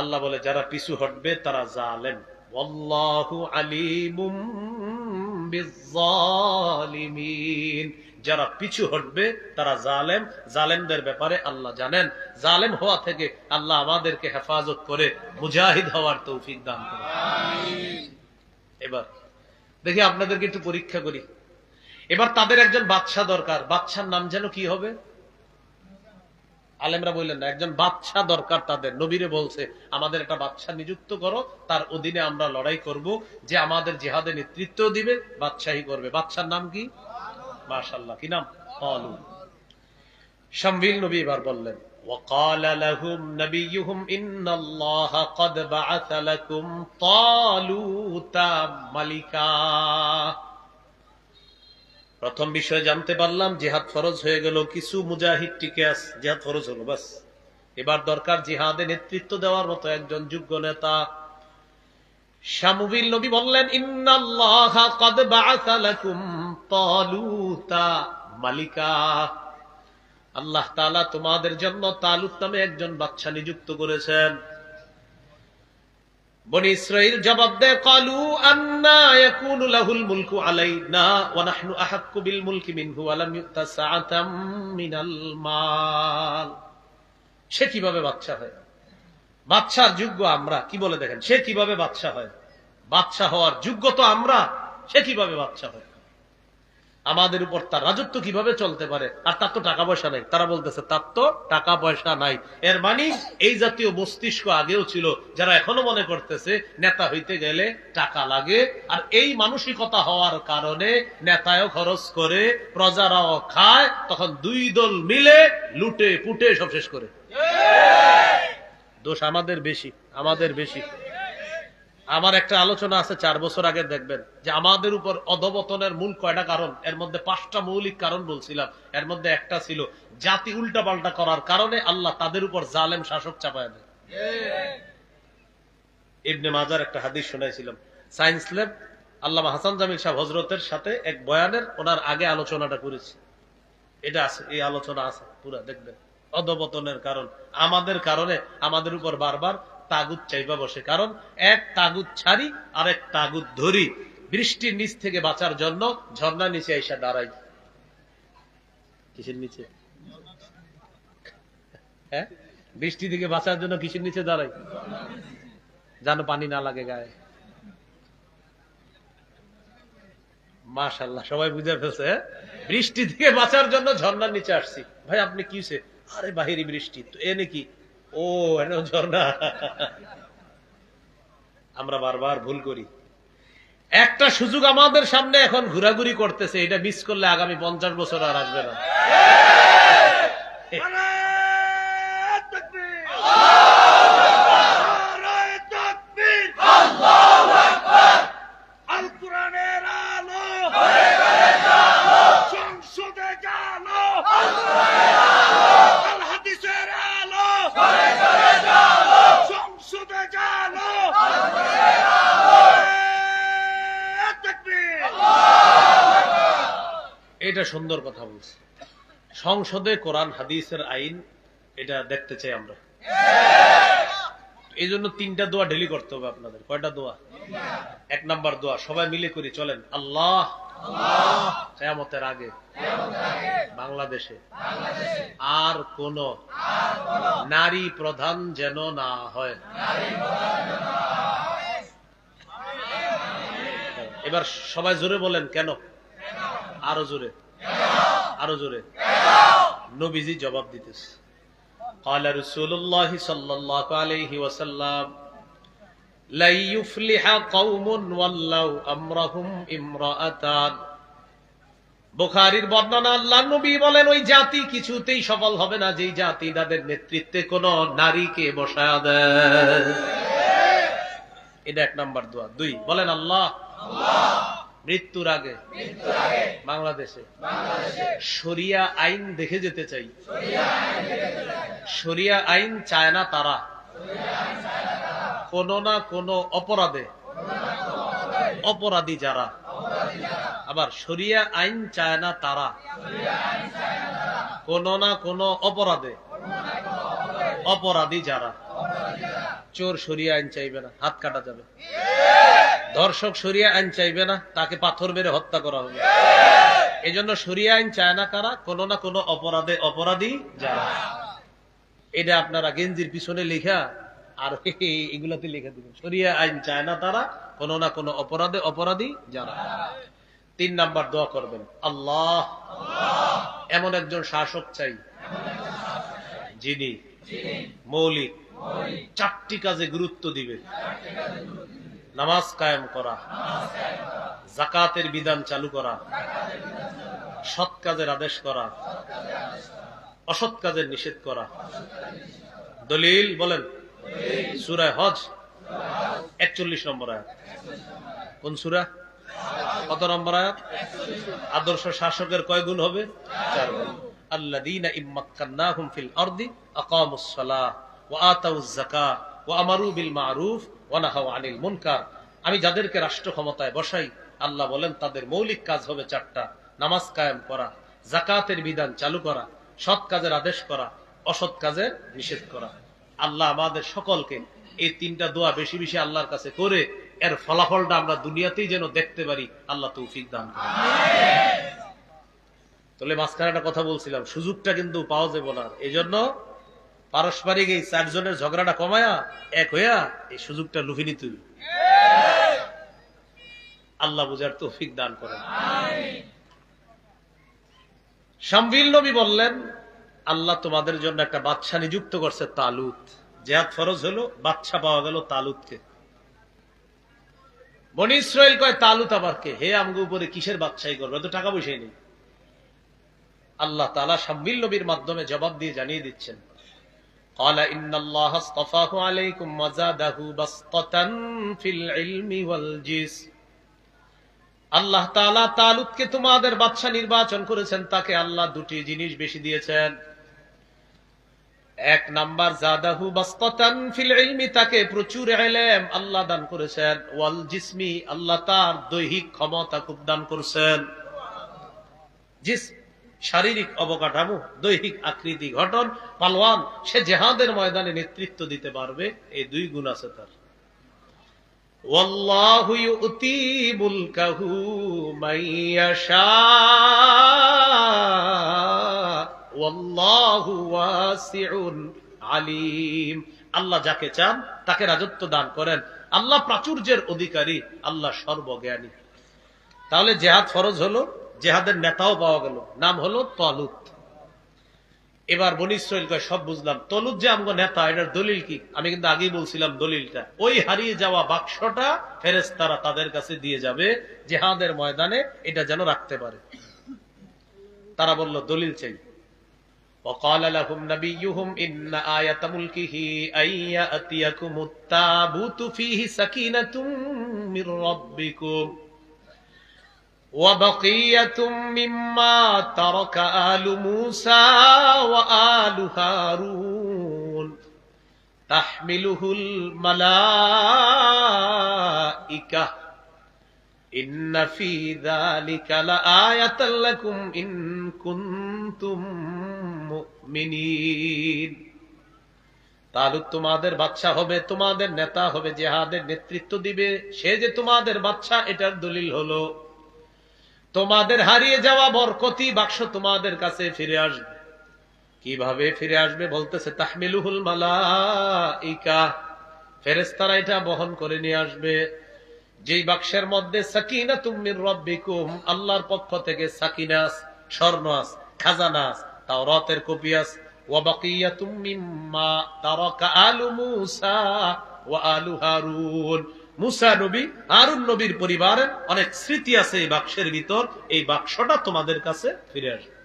আল্লাহ বলে যারা পিছু হটবে তারা জালেম। ওয়াল্লাহু আলিমুম বিজ্জালিমিন। যারা পিছু হটবে তারা জালেম। জালেমদের ব্যাপারে আল্লাহ জানেন। জালেম হওয়া থেকে আল্লাহ আমাদেরকে হেফাজত করে মুজাহিদ হওয়ার তৌফিক দান করে। এবার দেখি আপনাদেরকে একটু পরীক্ষা করি। এবার তাদের একজন বাদশা দরকার। বাদশার নাম যেন কি হবে? আলেমরা বললেন না, একজন বাদশা দরকার তাদের। নবীরে বলছে আমাদের একটা বাদশা নিযুক্ত করো, তার অধীনে আমরা লড়াই করব, যে আমাদের জিহাদে নেতৃত্ব দিবে, বাদশাহী করবে। বাদশার নাম কি? মাশাআল্লাহ, কি নাম? তালুত। শামবিল নবী এবার বললেন وقال لهم نبيهم إن الله قد بعث لكم طالوت ملكا। প্রথম বিষয় জানতে পারলাম জিহাদ ফরজ হয়ে গেল, কিছু মুজাহিদ টিকে আছে, জিহাদ ফরজ হলো বাস। এবার দরকার জিহাদে নেতৃত্ব দেওয়ার মতো একজন যোগ্য নেতা। শামুবিল নবী বললেন ইন্নাল্লাহা ক্বাদ বাআসা লাকুম তালুতা মালিকা। আল্লাহ তাআলা তোমাদের জন্য তালুত নামে একজন বাদশা নিযুক্ত করেছেন। বনি ইসরাইল জবাব দেয় ক্বালু আন্না ইয়াকুনু লাহুল মুলকু আলাইনা ওয়া নাহনু আহাক্কু বিল মুলকি মিনহু ওয়া লাম ইউতা সাআতাম মিনাল মাল। সে কিভাবে বাদশা হয়? বাদশার যোগ্য আমরা। কি বলে দেখেন, সে কিভাবে বাদশা হয়? বাদশা হওয়ার যোগ্য তো আমরা, সে কিভাবে বাদশা হয়? আমাদের উপর তার রাজত্ব কিভাবে চলতে পারে? আর তার তো টাকা পয়সা নাই। তারা বলতেছে তার তো টাকা পয়সা নাই। এর মানে এই জাতীয় মস্তিষ্ক আগেও ছিল, যারা এখনো মনে করতেছে নেতা হইতে গেলে টাকা লাগে। আর এই মানসিকতা হওয়ার কারণে নেতায়ও খরচ করে, প্রজারাও খায়, তখন দুই দল মিলে লুটে পুটে সব শেষ করে। দোষ আমাদের বেশি, আমাদের বেশি। আমার একটা আলোচনা আছে 4 বছর আগে, দেখবেন যে আমাদের উপর অধঃপতনের মূল কয়টা কারণ। এর মধ্যে 5টা মৌলিক কারণ বলছিলাম। এর মধ্যে একটা ছিল জাতি উল্টা পাল্টা করার কারণে আল্লাহ তাদের উপর জালেম শাসক চাপায় দেয়। ইবনে মাজার একটা হাদিস শোনাইছিলাম সায়েন্স ল্যাব, আল্লামা হাসান জামিল সাহেব হযরতের সাথে এক বয়ানের ওনার আগে আলোচনাটা করেছি। এটা আছে, এই আলোচনা আছে পুরা, দেখবেন। অধঃপতনের কারণ আমাদের কারণে আমাদের উপর বারবার তাগুত চাইবা বসে। কারণ এক তাগুত ছাড়ি আর এক তাগুত ধরি। বৃষ্টির নিচ থেকে বাঁচার জন্য ঝর্ণা নিচে আইসা দাঁড়াই। কিসের নিচে? হ্যাঁ, বৃষ্টি থেকে বাঁচার জন্য কিসের নিচে দাঁড়াই? যেন পানি না লাগে গায়ে। মাশাআল্লাহ, সবাই বুঝে ফেলছে। বৃষ্টি থেকে বাঁচার জন্য ঝর্ণার নিচে আসছি। ভাই আপনি কি হয়েছে? আরে বাহিরি বৃষ্টি তো, এ নাকি? ও এনে ঝর্ণা। আমরা বারবার ভুল করি। একটা সুযোগ আমাদের সামনে এখন ঘোরাঘুরি করতেছে, এটা মিস করলে আগামী 50 বছর আর আসবে না। এটা সুন্দর কথা বলছে। সংসদে কোরআন হাদিসের আইন, এটা দেখতে চাই আমরা। এই জন্য 3টা দোয়া ডেলি করতে হবে আপনাদের। কয়টা দোয়া? 1 নাম্বার দোয়া সবাই মিলে করি, চলেন। আল্লাহ কিয়ামতের আগে বাংলাদেশে আর কোন নারী প্রধান যেন না হয়। এবার সবাই জোরে বলেন কেন? আরো জোরে, আরো জোরে। নবীজি জবাব দিতেছে قال رسول الله صلى الله عليه وسلم لا يفلح قوم ولوا امرهم امرأتان। বুখারীর বর্ণনা, আল্লাহর নবী বলেন ওই জাতি কিছুতেই সফল হবে না যেই জাতি তাদের নেতৃত্বে কোন নারীকে বসায়া দেয়। এটা 1 নাম্বার দোয়া। 2 বলেন আল্লাহ মৃত্যুর আগে বাংলাদেশে শরিয়া আইন দেখে যেতে চাই। শরিয়া আইন চায় না তারা কোন না কোন অপরাধে, অপরাধী যারা। আবার শরিয়া আইন চায় না তারা কোন না কোন অপরাধে, অপরাধী যারা। চোর শরিয়া আইন চাইবে না, হাত কাটা যাবে। ধর্ষক শরিয়া আইন চাইবে না, তাকে পাথর মেরে হত্যা করা হবে। এই জন্য শরিয়া আইন চায় না কারা? কোন না কোন অপরাধে অপরাধী যারা। এটা আপনারা গেঞ্জির পিছনে লেখা আর এগুলাতে লিখে দিবেন, শরিয়া আইন চায় না তারা কোন না কোন অপরাধে অপরাধী যারা। 3 নাম্বার দোয়া করবেন, আল্লাহ এমন একজন শাসক চাই যিনি মৌলিক 4টি কাজে গুরুত্ব দিবে। নামাজ কায়েম করা, যাকাতের বিধান চালু করা, সৎ কাজের আদেশ করা, অসৎ কাজের নিষেধ করা। দলিল বলেন, সূরা হজ 41 নম্বর আয়াত। কোন সূরা? কত নম্বর আয়াত? আদর্শ শাসকের কয় গুণ হবে? 4 গুণ। আল্লাযীনা ইম্মাক্কান্নাহুম ফিল আরদি আকামুস সালাহ ওয়া আতাউয যাকাত ওয়া আমারু বিল মা'রুফ ওয়া নাহাউ আনিল মুনকার। আমি যাদেরকে রাষ্ট্র ক্ষমতায় বসাই, আল্লাহ বলেন তাদের মৌলিক কাজ হবে 4টা। নামাজ কায়েম করা, যাকাতের বিধান চালু করা, সৎ কাজের আদেশ করা, অসৎ কাজের নিষেধ করা। আল্লাহ আমাদের সকলকে এই 3টা দোয়া বেশি বেশি আল্লাহর কাছে করে এর ফলাফলটা আমরা দুনিয়াতেই যেন দেখতে পারি, আল্লাহ তৌফিক দান করেন। তাহলে মাঝখানে একটা কথা বলছিলাম, সুযোগটা কিন্তু পাওয়া যাবে না। এই জন্য পারস্পরিক এই 4 জনের ঝগড়াটা কমায়া এক হইয়া এই সুযোগটা লুফে নিতে হবে। আল্লাহ বুঝার তৌফিক দান করেন। শামবিল নবী বললেন, আল্লাহ তোমাদের জন্য একটা বাদশা নিযুক্ত করছে, তালুত। জিহাদ ফরজ হলো, বাদশা পাওয়া গেল তালুতকে। বনি ইসরাইল কয়, তালুত আবার কে? হে আমগো উপরে কিসের বাদশাহী করবে? তো টাকা পয়সাই নেই। আল্লাহ তাআলা শামবিল নবীর মাধ্যমে জবাব দিয়ে জানিয়ে দিচ্ছেন, قال إن الله اصطفاه عليكم وزاده بسطة في العلم والجسم। আল্লাহ তাআলা তালুতকে তোমাদের বাদশা নির্বাচন করেছেন, তাকে আল্লাহ 2টি জিনিস বেশি দিয়েছেন। 1 নাম্বার জাদাহু বাসতাতান ফিল ইলমি, তাকে প্রচুর ইলম আল্লাহ দান করেছেন। ওয়াল জিসমি, আল্লাহ তার দৈহিক ক্ষমতা খুব দান করেছেন। জিসম শারীরিক অবকাঠামো, দৈহিক আকৃতি গঠন, পালওয়ান, সে জিহাদের ময়দানে নেতৃত্ব দিতে পারবে। এই 2 গুণ আছে তার। ওয়াল্লাহু ইউতি মুলকাহু মাইয়াশা ওয়াল্লাহু ওয়াসিউন আলিম। আল্লাহ যাকে চান তাকে রাজত্ব দান করেন। আল্লাহ প্রাচুর্যের অধিকারী, আল্লাহ সর্বজ্ঞানী। তাহলে জিহাদ ফরজ হলো, জিহাদের নেতাও পাওয়া গেল, নাম হলো তালুত। এবার বনি ইসরাইল কয়, সব বুঝলাম, তালুত যে আমগো নেতা, এটার দলিল কি? আমি কিন্তু আগেই বলছিলাম দলিলটা। ওই হারিয়ে যাওয়া বাক্সটা ফেরেশতারা তাদের কাছে দিয়ে যাবে জিহাদের ময়দানে, এটা যেন রাখতে পারে। তারা বলল, দলিল চাই। وقال لهم نبيهم إن آية ملكه أن يأتيكم التابوت فيه سكينة من ربكم وبقية مما ترك آل موسى وآل هارون تحمله الملائكة إن في ذلك لآية لكم إن كنتم মুমিনিন। তালুত তোমাদের বাদশা হবে, তোমাদের নেতা হবে, জিহাদের নেতৃত্ব দিবে। সে যে তোমাদের বাদশা, এটার দলিল হলো তোমাদের হারিয়ে যাওয়া বরকতি বাক্স তোমাদের কাছে ফিরে আসবে। কিভাবে ফিরে আসবে বলতেছে, তাহমিলুহুল মালাইকা, ফেরেশতারা এটা বহন করে নিয়ে আসবে। যেই বাক্সের মধ্যে সাকিনাতুম মির রাব্বিকুম, আল্লাহর পক্ষ থেকে সাকিনাস, স্বর্ণাস, খাজানাস, তাওরাতের কপি আছে। ওয়া বাকিয়াতুম মিম্মা তারাকা আলু মূসা ওয়া আলু হারুন, মূসা নবী, হারুন নবীর পরিবারের অনেক স্মৃতি আছে এই বাক্সের ভিতর। এই বাক্সটা তোমাদের কাছে ফিরে আসবে।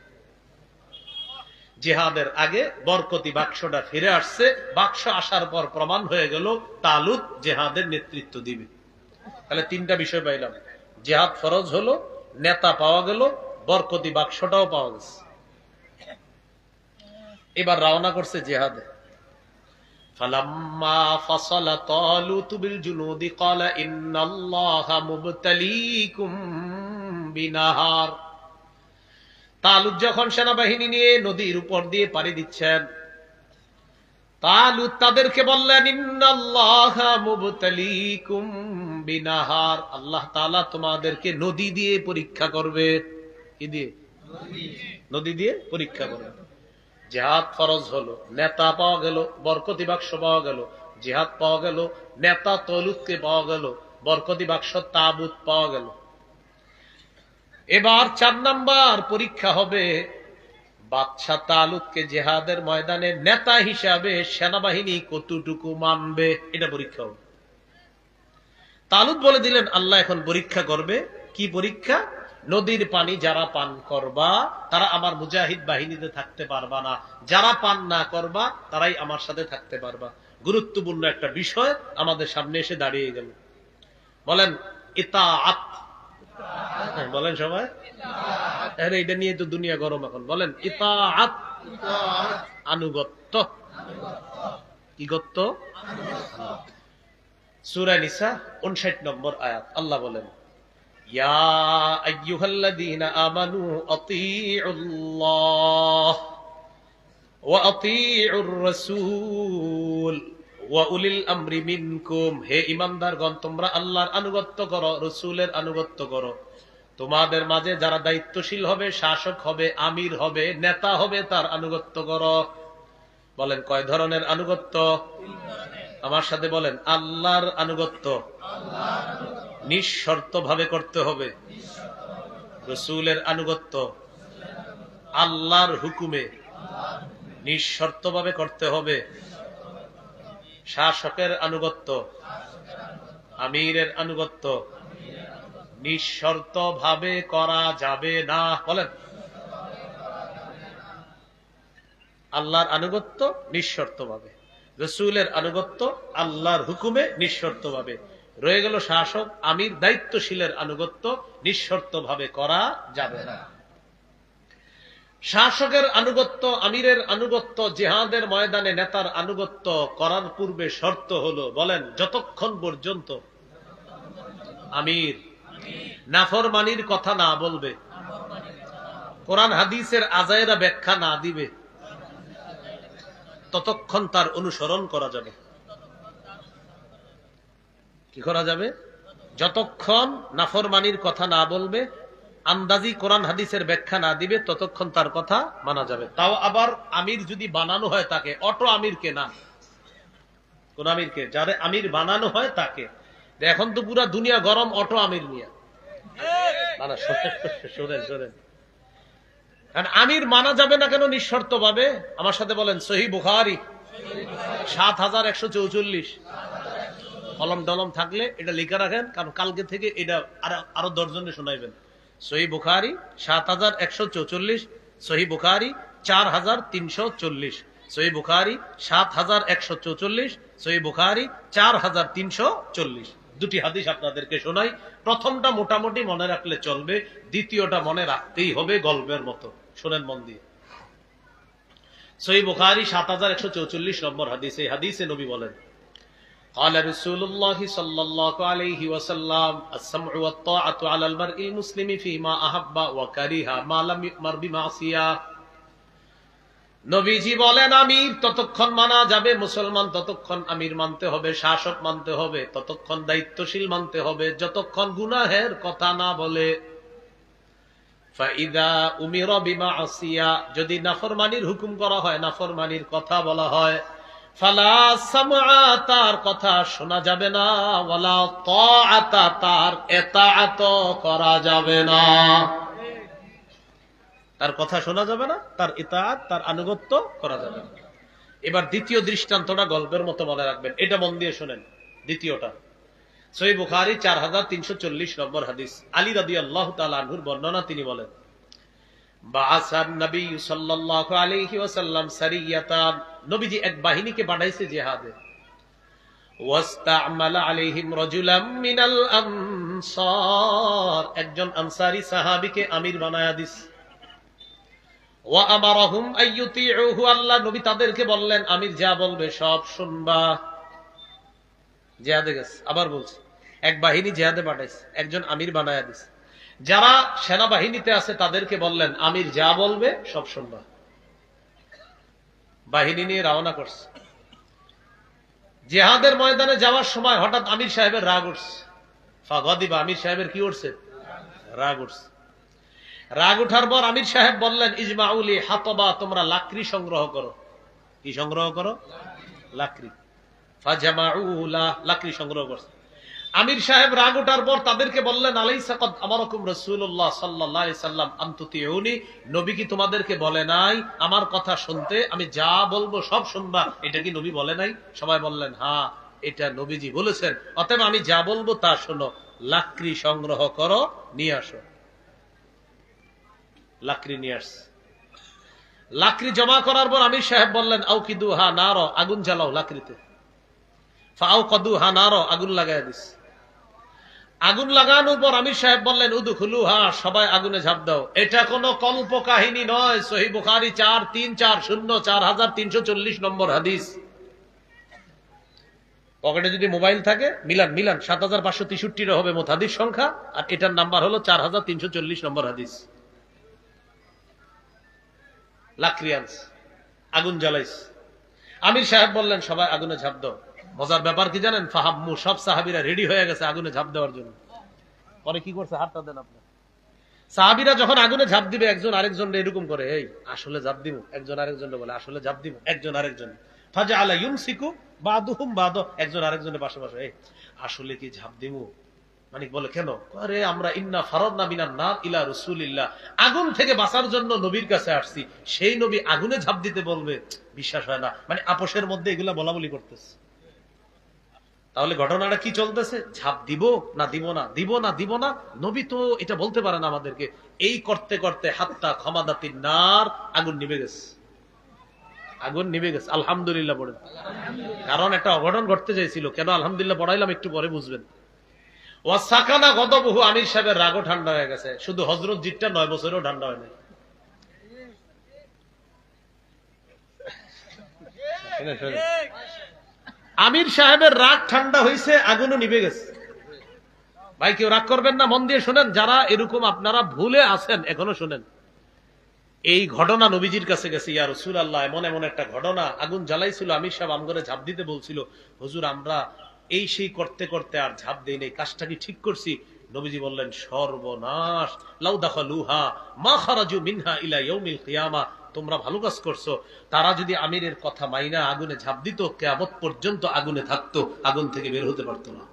জিহাদের আগে বরকতি বাক্সটা ফিরে আসছে। বাক্স আসার পর প্রমাণ হয়ে গেল তালুত জিহাদের নেতৃত্ব দিবে। তাহলে 3টা বিষয় পাইলাম, জিহাদ ফরজ হলো, নেতা পাওয়া গেল, বরকতি বাক্সটাও পাওয়া গেছে। এবার রওনা করছে জিহাদে। ফালাম্মা ফাসালা তালুত বিল জুনুদি ক্বালা ইন্নাল্লাহা মুবতালিকুম বিনাহার। তালুত যখন সেনাবাহিনী নিয়ে নদীর উপর দিয়ে পাড়ি দিচ্ছেন, তালুত তাদেরকে বললেন, ইন্নাল্লাহা মুবতালিকুম বিনাহার, আল্লাহ তাআলা তোমাদেরকে নদী দিয়ে পরীক্ষা করবে। কি দিয়ে? নদী দিয়ে পরীক্ষা করবে। জিহাদ ফরজ হলো, নেতা পাওয়া গেল, বরকতি বাক্স পাওয়া গেল, জিহাদ পাওয়া গেল, নেতা তলুতকে পাওয়া গেল, বরকতি বাক্স তাবুত পাওয়া গেল। এবার 4 নাম্বার পরীক্ষা হবে বাদশাহ তালুতকে জিহাদের ময়দানে নেতা হিসাবে সেনাবাহিনী কতটুকু মানবে, এটা পরীক্ষা হবে। তালুত বলে দিলেন, আল্লাহ এখন পরীক্ষা করবে। কি পরীক্ষা? নদীর পানি যারা পান করবা তারা আমার মুজাহিদ বাহিনীতে থাকতে পারবা না, যারা পান না করবা তারাই আমার সাথে থাকতে পারবা। গুরুত্বপূর্ণ একটা বিষয় আমাদের সামনে এসে দাঁড়িয়ে গেল। বলেন ইতাআত। বলেন সবাই, এটা নিয়ে তো দুনিয়া গরম এখন। বলেন ইতাআত, আনুগত্য। কি গত্য? সূরা নিসা 59 নম্বর আয়াত, আল্লাহ বলেন, ইয়া আইয়ুহাল্লাযীনা আমানু আতিউল্লাহ ওয়া আতিউর রাসূল ওয়া উলিল আমরি মিনকুম। হে ঈমানদারগণ, তোমরা আল্লাহর আনুগত্য করো, রাসূলের আনুগত্য করো। তোমাদের মাঝে যারা দায়িত্বশীল হবে, শাসক হবে, আমির হবে, নেতা হবে, তার আনুগত্য করো। বলেন কয় ধরনের আনুগত্য? আমার সাথে বলেন, আল্লাহর আনুগত্য নিঃশর্ত ভাবে করতে হবে, রাসূলের আনুগত্য আল্লাহর হুকুমে নিঃশর্ত ভাবে করতে হবে, শাসকের আনুগত্য, আমিরের আনুগত্য নিঃশর্ত ভাবে করা যাবে না। বলেন আল্লাহর আনুগত্য নিঃশর্ত ভাবে, রাসূলের আনুগত্য আল্লাহর হুকুমে নিঃশর্ত ভাবে। রয়ে গেল শাসক, আমির, দায়িত্বশীলের আনুগত্য নিঃশর্ত ভাবে করা যাবে না। শাসকের আনুগত্য, আমিরের আনুগত্য, জিহাদের ময়দানে নেতার আনুগত্য করার পূর্বে শর্ত হলো, বলেন যতক্ষণ পর্যন্ত আমির নাফরমানির কথা না বলবে, কোরআন হাদিসের আজায়রা ব্যাখ্যা না দিবে, ততক্ষণ তার অনুসরণ করা যাবে। কি করা যাবে? যতক্ষণ নাফরমানির কথা না বলবে, আন্দাজি কোরআন হাদিসের ব্যাখ্যা না দিবে, ততক্ষণ তার কথা মানা যাবে। তাও আবার আমির যদি বানানো হয় তাকে, অটো আমিরকে না। কোন আমিরকে? যারে আমির বানানো হয় তাকে। এখন তো পুরা দুনিয়া গরম অটো আমির নিয়ে। শোনেন শোনেন, আমির মানা যাবে না কেন নিঃশর্ত ভাবে? আমার সাথে বলেন সহিহ বুখারী 7144। কলম টলম থাকলে এটা লিখে রাখেন, কারণ কালকে থেকে এটা আরো 10 জনে শোনাইবেন। সহিহ বুখারী 7144, সহিহ বুখারী 4340, সহিহ বুখারী 7144, সহিহ বুখারী 4340। দুটি হাদিস আপনাদেরকে শোনাই। প্রথমটা মোটামুটি মনে রাখলে চলবে, দ্বিতীয়টা মনে রাখতেই হবে গল্পের মতো। শোনেন মন দিয়ে। সহিহ বুখারী 7144 নম্বর হাদিস। এই হাদিসে নবী বলেন, قال رسول الله صلى الله عليه وسلم السمع والطاعة على المرء المسلم فيما أحب وكره ما لم يؤمر بمعصية। নবীজি বলেন, আমির ততক্ষণ মানা যাবে, মুসলমান ততক্ষণ আমির মানতে হবে, শাসক মানতে হবে, ততক্ষণ দায়িত্বশীল মানতে হবে, যতক্ষণ গুনাহের কথা না বলে। ফাইদা উমিরা বিমাসিয়া, যদি নাফরমানির হুকুম করা হয়, নাফরমানির কথা বলা হয়, ফালা সামআ, তার কথা শোনা যাবে না, ওয়ালা তাআতা, তার ইতাআত করা যাবে না। তার কথা শোনা যাবে না, তার ইতাআত, তার আনুগত্য করা যাবে না। এবার দ্বিতীয় দৃষ্টান্তটা গল্পের মতো মনে রাখবেন, এটা মন দিয়ে শোনেন। দ্বিতীয়টা সহিহ বুখারী 4340 নম্বর হাদিস। আলী রাদিয়াল্লাহু তাআলা আনহুর বর্ণনা, তিনি বলেন, বাআসান নবী সাল্লাল্লাহু আলাইহি ওয়াসাল্লাম সারিয়াতান, নবীজি এক বাহিনীকে পাঠাইছে জিহাদে। ওয়াস্তা'মালা আলাইহিম রাজুলাম মিনাল আনসার, একজন আনসারী সাহাবীকে আমির বানায়া দিস। ওয়া আমারহুম আইয়ুতিউহু, আল্লাহ নবী তাদেরকে বললেন আমির যা বলবে সব শুনবা। জিহাদে গেছে, আবার বলছে এক বাহিনী জিহাদে পাঠাইছে, একজন আমির বানায়া দিস। যারা সেনাবাহিনীতে আছে তাদেরকে বললেন আমির যা বলবে সব শুনবা। বাহিনী নিয়ে রওনা করছে। জিহাদের ময়দানে যাওয়ার সময় হঠাৎ আমির সাহেবের রাগ উঠছে। ফাগাদিবা, আমির সাহেবের কি উঠছে? রাগ উঠছে। রাগ উঠার পর আমির সাহেব বললেন ইজমাউলি হাতবা, তোমরা লাকড়ি সংগ্রহ করো। কি সংগ্রহ করো? লাকড়ি। ফাজামাউলা, লাকড়ি সংগ্রহ করছে। আমির সাহেব রাগ ওঠার পর তাদেরকে বললেন আলাইসা কদ আমারাকুম রাসূলুল্লাহ সাল্লাল্লাহু আলাইহি সাল্লাম আন তুতিউনি, নবী কি তোমাদেরকে বলে নাই আমার কথা শুনতে, আমি যা বলবো সব শুনবা? এটা কি নবী বলে নাই? সবাই বললেন হ্যাঁ, এটা নবীজি বলেছেন, অতএব আমি যা বলবো তা শোনো। লাকড়ি সংগ্রহ করো, নিয়ে আসো। লাকড়ি নিয়ে আসছে। লাকড়ি জমা করার পর আমির সাহেব বললেন আউকিদুহা নার, আগুন জ্বালাও লাকড়িতে। ফাআউকাদুহা নার, আগুন লাগায় দিস। আগুন লাগানোর পর আমির সাহেব বললেন উদখুলুহা, সবাই আগুনে ঝাঁপ দাও। এটা কোনো কল্প কাহিনী নয়, সহিহ বুখারী 4340 নম্বর হাদিস। পকেটে যদি মোবাইল থাকে মিলান 7563 হবে মোট হাদিস সংখ্যা, আর এটার নাম্বার হলো 4340 নম্বর হাদিস। লাকড়িয়ান্স, আগুন জ্বালাইস। আমির সাহেব বললেন সবাই আগুনে ঝাঁপ দাও। মজার ব্যাপার কি জানেন? ফাহাম্মু, সব সাহাবীরা রেডি হয়ে গেছে আগুনে ঝাঁপ দেওয়ার জন্য। পরে কি করছে? হাতটা দেন আপনি। সাহাবীরা যখন আগুনে ঝাঁপ দিবে একজন আরেকজন এরকম করে, এই আসলে ঝাঁপ দিব, একজন আরেকজন বলে আসলে ঝাঁপ দিব, একজন আরেকজন। ফাজআলা ইউমসিকু বাদুহুম বাদ, একজন আরেকজনের পাশে পাশে, এই আসলে কি ঝাঁপ দিব? মানিক বলে কেন? আরে আমরা ইন্না ফারাদনা মিনান নার ইলা রাসূলিল্লাহ, আগুন থেকে বাঁচার জন্য নবীর কাছে আসছি, সেই নবী আগুনে ঝাঁপ দিতে বলবে? বিশ্বাস হয় না। মানে আপোষের মধ্যে এগুলা বলাবলি করতেছে। তাহলে ঘটনাটা কি চলতেছে? ঝাঁপ দিব না দিব না, দিব না দিব না, নবী তো এটা বলতে পারেন আমাদেরকে। এই করতে করতে হাত্তা খামাদাতিন নার, আগুন নিভে গেছে। আগুন নিভে গেছে। আলহামদুলিল্লাহ পড়েন। কারণ একটা অঘটন ঘটতে চাইছিল। কেন আলহামদুলিল্লাহ পড়াইলাম একটু পরে বুঝবেন। ওয়াসাকানা গদবহু, আমির সাহেবের রাগও ঠান্ডা হয়ে গেছে। শুধু হযরত জিটটা 9 বছরেও ঠান্ডা হয় নাই। আমির সাহেবের রাগ ঠান্ডা হয়েছে, আগুনও নিভে গেছে। ভাই কেউ রাগ করবেন না, মন দিয়ে শোনেন। যারা এরকম আপনারা ভুলে আছেন এখনো শোনেন। এই ঘটনা নবীজির কাছে গেছে, ইয়া রাসূলুল্লাহ এমন এমন একটা ঘটনা, আগুন জ্বালাইছিল, আমির সাহেব আমগরে ঝাঁপ দিতে বলছিল, হুজুর আমরা এই সেই করতে করতে আর ঝাঁপ দেই নাই, কাজটা কি ঠিক করছি? নবীজি বললেন সর্বনাশ, লাউ দাখালুহা মা খারাজু মিনহা ইলা ইয়াউমিল কিয়ামা, তোমরা ভালো কাজ করছো। তারা যদি আমিরের কথা মাইনা আগুনে ঝাঁপ দিত, কিয়ামত পর্যন্ত আগুনে থাকতো, আগুন থেকে বের হতে পারতো না।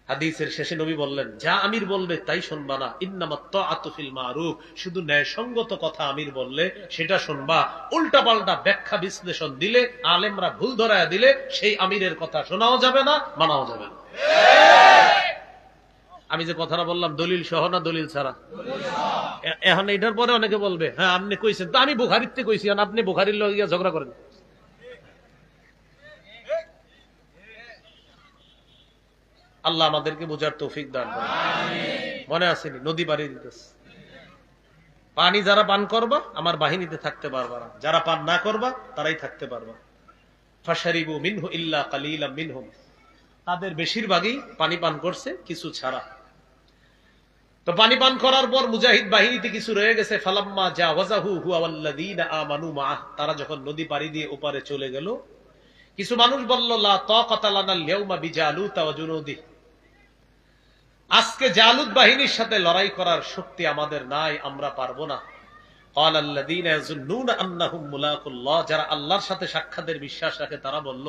হাদিসের শেষে নবী বললেন যা আমির বলবে তাই শুনবা না, ইন্নামাত তাআতু ফিল মারুফ, শুধু ন্যায়সঙ্গত কথা আমির বললে সেটা শুনবা। উল্টা পাল্টা ব্যাখ্যা বিশ্লেষণ দিলে, আলেমরা ভুল ধরায়া দিলে সেই আমিরের কথা শোনাও যাবে না, মানাও যাবে না। আমি যে কথাটা বললাম দলিল সহ না দলিল ছাড়া? এখন এটার পরে অনেকে বলবে হ্যাঁ আপনি কইছেন তো, আমি বুখারীতে কইছি, আপনি বুখারীর লগে গিয়া ঝগড়া করেন। আল্লাহ আমাদেরকে বোঝার তৌফিক দান করেন। মনে আসেনি নদী পাড়ি দিতেছে, পানি যারা পান করবা আমার বাহিনীতে থাকতে পারবা না, যারা পান না করবা তারাই থাকতে পারবা। ফাশারিবু মিনহু ইল্লা কালিলাম মিনহুম, তাদের বেশিরভাগই পানি পান করছে, কিছু ছাড়া। তো পানি পান করার পর মুজাহিদ বাহিনীতে কিছু রয়ে গেছে। ফালাম্মা জাওয়াজাহু হুয়া ওয়াল্লাযীনা আমানু মাআহ, তারা যখন নদী পাড়ি দিয়ে ওপারে চলে গেল, কিছু মানুষ বলল লা তাকাতা লানাল ইয়াউমা বিজালুতা ওয়া জুনুদিহি, আজকে জালুত বাহিনীর সাথে লড়াই করার শক্তি আমাদের নাই, আমরা পারবো না। ক্বালাল্লাযীনা ইয়াযুন্নুনা আন্নাহুম মুলাকুল্লাহ, যারা আল্লাহর সাথে সাক্ষাতের বিশ্বাস রাখে তারা বলল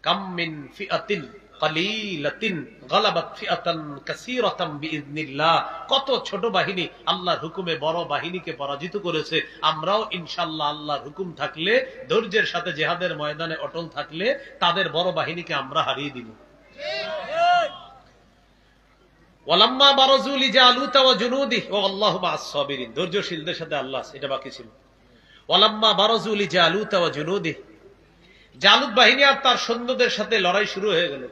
কাম মিন ফিআতিন কালিলাতিন গালাবাত ফিআতান কাসীরাতান বিইذনিল্লাহ, কত ছোট বাহিনী আল্লাহর হুকুমে বড় বাহিনীকে পরাজিত করেছে। আমরাও ইনশাআল্লাহ আল্লাহর হুকুম থাকলে, ধৈর্যের সাথে জিহাদের ময়দানে অটল থাকলে তাদের বড় বাহিনীকে আমরা হারিয়ে দিব। ওয়ালাম্মা বারাজু লিজালুতা ওয়া জুনুদিহি ওয়াল্লাহু মা'আস সাবিরিন, ধৈর্যশীলদের সাথে আল্লাহ, এটা বাকি ছিল। ওয়ালাম্মা বারাজু লিজালুতা ওয়া জুনুদিহি, জালুত বাহিনী আর তার সৈন্যদের সাথে লড়াই শুরু হয়ে গেল।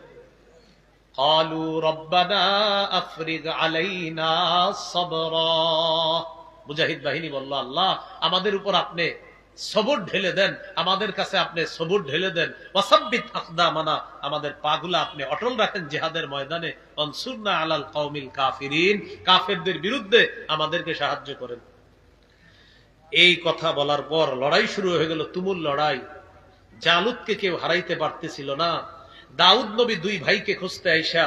ক্বালু রব্বানা আফরিগ আলাইনা সাবরা। মুজাহিদ বাহিনী বলল, আল্লাহ আমাদের উপর আপনি সবর ঢেলে দেন, আমাদের কাছে আপনি সবর ঢেলে দেন। ওয়াসাব্বিত আকদামানা, আমাদের পাগুলা আপনি অটল রাখেন জিহাদের ময়দানে। আনসুরনা আলাল কওমিল কাফিরিন, কাফেরদের বিরুদ্ধে আমাদেরকে সাহায্য করেন। এই কথা বলার পর লড়াই শুরু হয়ে গেল, তুমুল লড়াই। জালুতকে কেউ হারাইতে পারতেছিল না। দাউদ নবী দুই ভাইকে খুঁজতে আইসা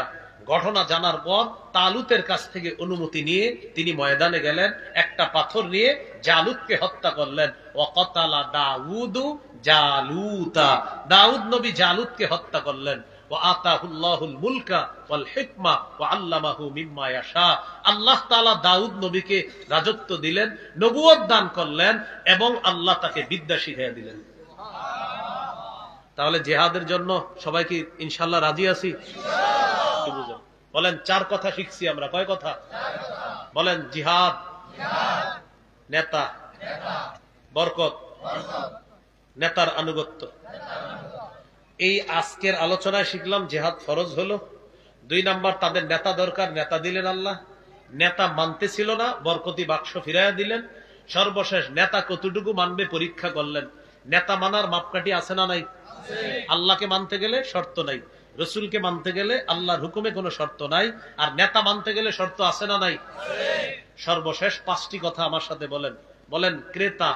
ঘটনা জানার পর তালুতের কাছ থেকে অনুমতি নিয়ে তিনি ময়দানে গেলেন, একটা পাথর নিয়ে জালুতকে হত্যা করলেন। ওয়াকাতালা দাউদু জালুতা, দাউদ নবী জালুতকে হত্যা করলেন। ওয়াআতাহুল্লাহুল মুলকা ওয়াল হিকমা ওয়া আল্লামাহু মিম্মা ইয়াশা, আল্লাহ তাআলা দাউদ নবীকে রাজত্ব দিলেন, নবুয়ত দান করলেন এবং আল্লাহ তাকে বিদ্যা শিখিয়ে দিলেন। তাহলে জিহাদের জন্য সবাই কি ইনশাআল্লাহ রাজি আছি? বলেন, চার কথা শিখছি আমরা। কয় কথা বলেন? জিহাদ, নেতা, বরকত, নেতার আনুগত্য। এই আজকের আলোচনায় শিখলাম জিহাদ ফরজ হলো। 2 নাম্বার, তাদের নেতা দরকার, নেতা দিলেন আল্লাহ। নেতা মানতেছিল না, বরকতি বাক্স ফিরাইয়া দিলেন। সর্বশেষ নেতা কতটুকু মানবে পরীক্ষা করলেন। নেতা মানার মাপকাঠি আছে না নাই? আল্লাহকে মানতে গেলে শর্ত নাই, রসুলকে মানতে গেলে আল্লাহর হুকুমে কোনো শর্ত নাই, আর নেতা মানতে গেলে শর্ত আছে না নাই? সর্বশেষ 5টি কথা আমার সাথে বলেন। বলেন, ক্রেতা,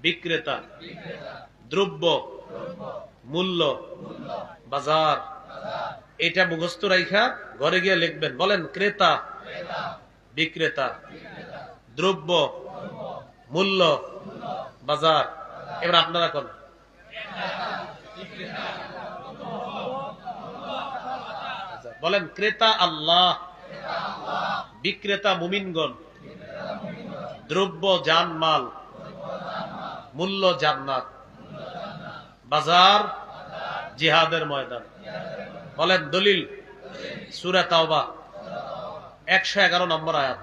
বিক্রেতা, দ্রব্য, মূল্য, বাজার। এটা মুখস্থ রাইখা ঘরে গিয়ে লিখবেন। বলেন, ক্রেতা, বিক্রেতা, দ্রব্য, মূল্য, বাজার। এবার আপনারা কোন? বলেন, ক্রেতা আল্লাহ, বিক্রেতা মুমিনগণ, দ্রব্য জানমাল, মূল্য জান্নাত, বাজার জিহাদের ময়দান। বলেন দলিল, সূরা তাওবা 111 নম্বর আয়াত।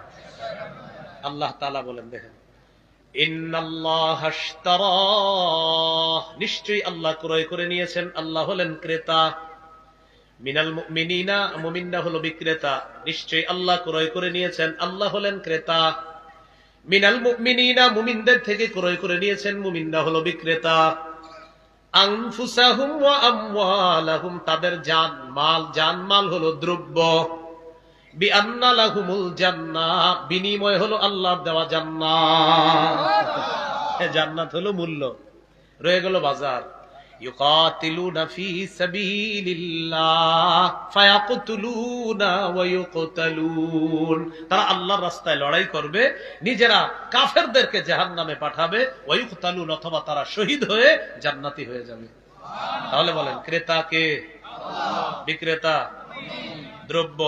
আল্লাহ তাআলা বলেন, দেখেন, ইন্নাল্লাহা আশতারা, নিশ্চয়ই আল্লাহ ক্রয় করে নিয়েছেন। আল্লাহ হলেন ক্রেতা। মিনাল মুমিনিনা, মুমিনরা হলো বিক্রেতা। নিশ্চয়ই আল্লাহ ক্রয় করে নিয়েছেন, আল্লাহ হলেন ক্রেতা। মিনাল মুমিনিনা, মুমিনদের থেকে ক্রয় করে নিয়েছেন, মুমিনরা হলো বিক্রেতা। আনফুসাহুম ওয়া আমওয়ালাহুম, তাদের জানমাল, জানমাল হলো দ্রব্য। বিআন্না লাহুমুল জান্নাহ, বিনিময় হলো আল্লাহর দেওয়া জান্নাত। জান্নাত হলো মূল্য। রয়ে গেল বাজার। ইউকাতিলুনা ফি সাবিলিল্লাহ ফায়াকতুলুনা ওয়া ইউকতালুন, তারা আল্লাহর রাস্তায় লড়াই করবে, নিজেরা কাফেরদেরকে জাহান্নামে পাঠাবে। ওয়া ইউকতালুন, অথবা তারা শহীদ হয়ে জান্নাতি হয়ে যাবে। তাহলে বলেন, ক্রেতা কে? বিক্রেতা, দ্রব্য,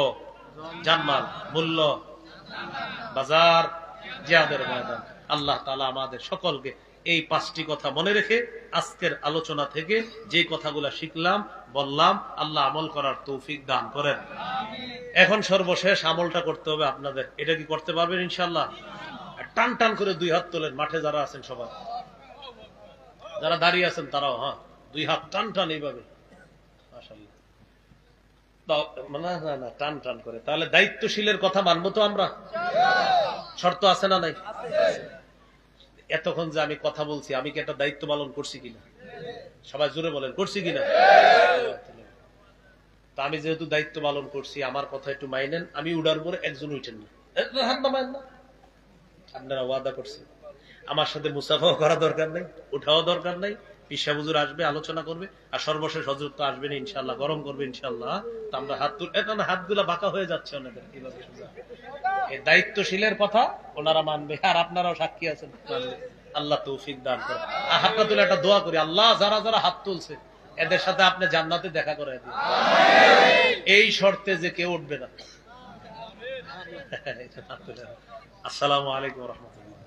জানমাল, মূল্য, বাজার, জিহাদের ময়দান। আল্লাহ তাআলা আমাদের সকলকে এই 5টি কথা মনে রেখে আজকের আলোচনা থেকে যে কথাগুলো শিখলাম, বললাম, আল্লাহ আমল করার তৌফিক দান করেন। এখন সর্বশেষ আমলটা করতে হবে আপনাদের। এটা কি করতে পারবেন ইনশাআল্লাহ? টান টান করে 2 হাত তোলেন। মাঠে যারা আছেন সবাই, যারা দাঁড়িয়ে আছেন তারাও, হ্যাঁ, 2 হাত টান টান এইভাবে। মাশাআল্লাহ, না টান টান করে। তাহলে দায়িত্বশীলের কথা মানবো তো আমরা? শর্ত আছে না নাই? এতক্ষণ যে আমি কথা বলছি, আমি কি একটা দায়িত্ব পালন করছি কিনা? সবাই জোরে বলেন, করছি কিনা? তা আমি যেহেতু দায়িত্ব পালন করছি, আমার কথা একটু মাইনেন। আমি উড়ার পরে একজন উঠেন না, হাত নামায়েন না। আপনারা ওয়াদা করছেন, আমার সাথে মুসাফাও করা দরকার নাই, উঠাও দরকার নাই। পিসা হুজুর আসবে, আলোচনা করবে, আর সর্বশেষ হযরত তো আসবেন ইনশাআল্লাহ, গরম করবে ইনশাআল্লাহ। তো আমরা হাত তুল, এটা না হাতগুলা বাঁকা হয়ে যাচ্ছে ওনাদের, কিভাবে সোজা। এই দায়িত্বশীলের কথা ওনারা মানবে, আর আপনারাও সাক্ষী আছেন। আল্লাহ তৌফিক দান করেন। হাতটা তুলে একটা দোয়া করি, আল্লাহ যারা যারা হাত তুলছে এদের সাথে আপনি জান্নাতে দেখা করে দিন, এই শর্তে যে কেউ উঠবে না। আসসালামু আলাইকুম ওয়া রাহমাতুল্লাহ।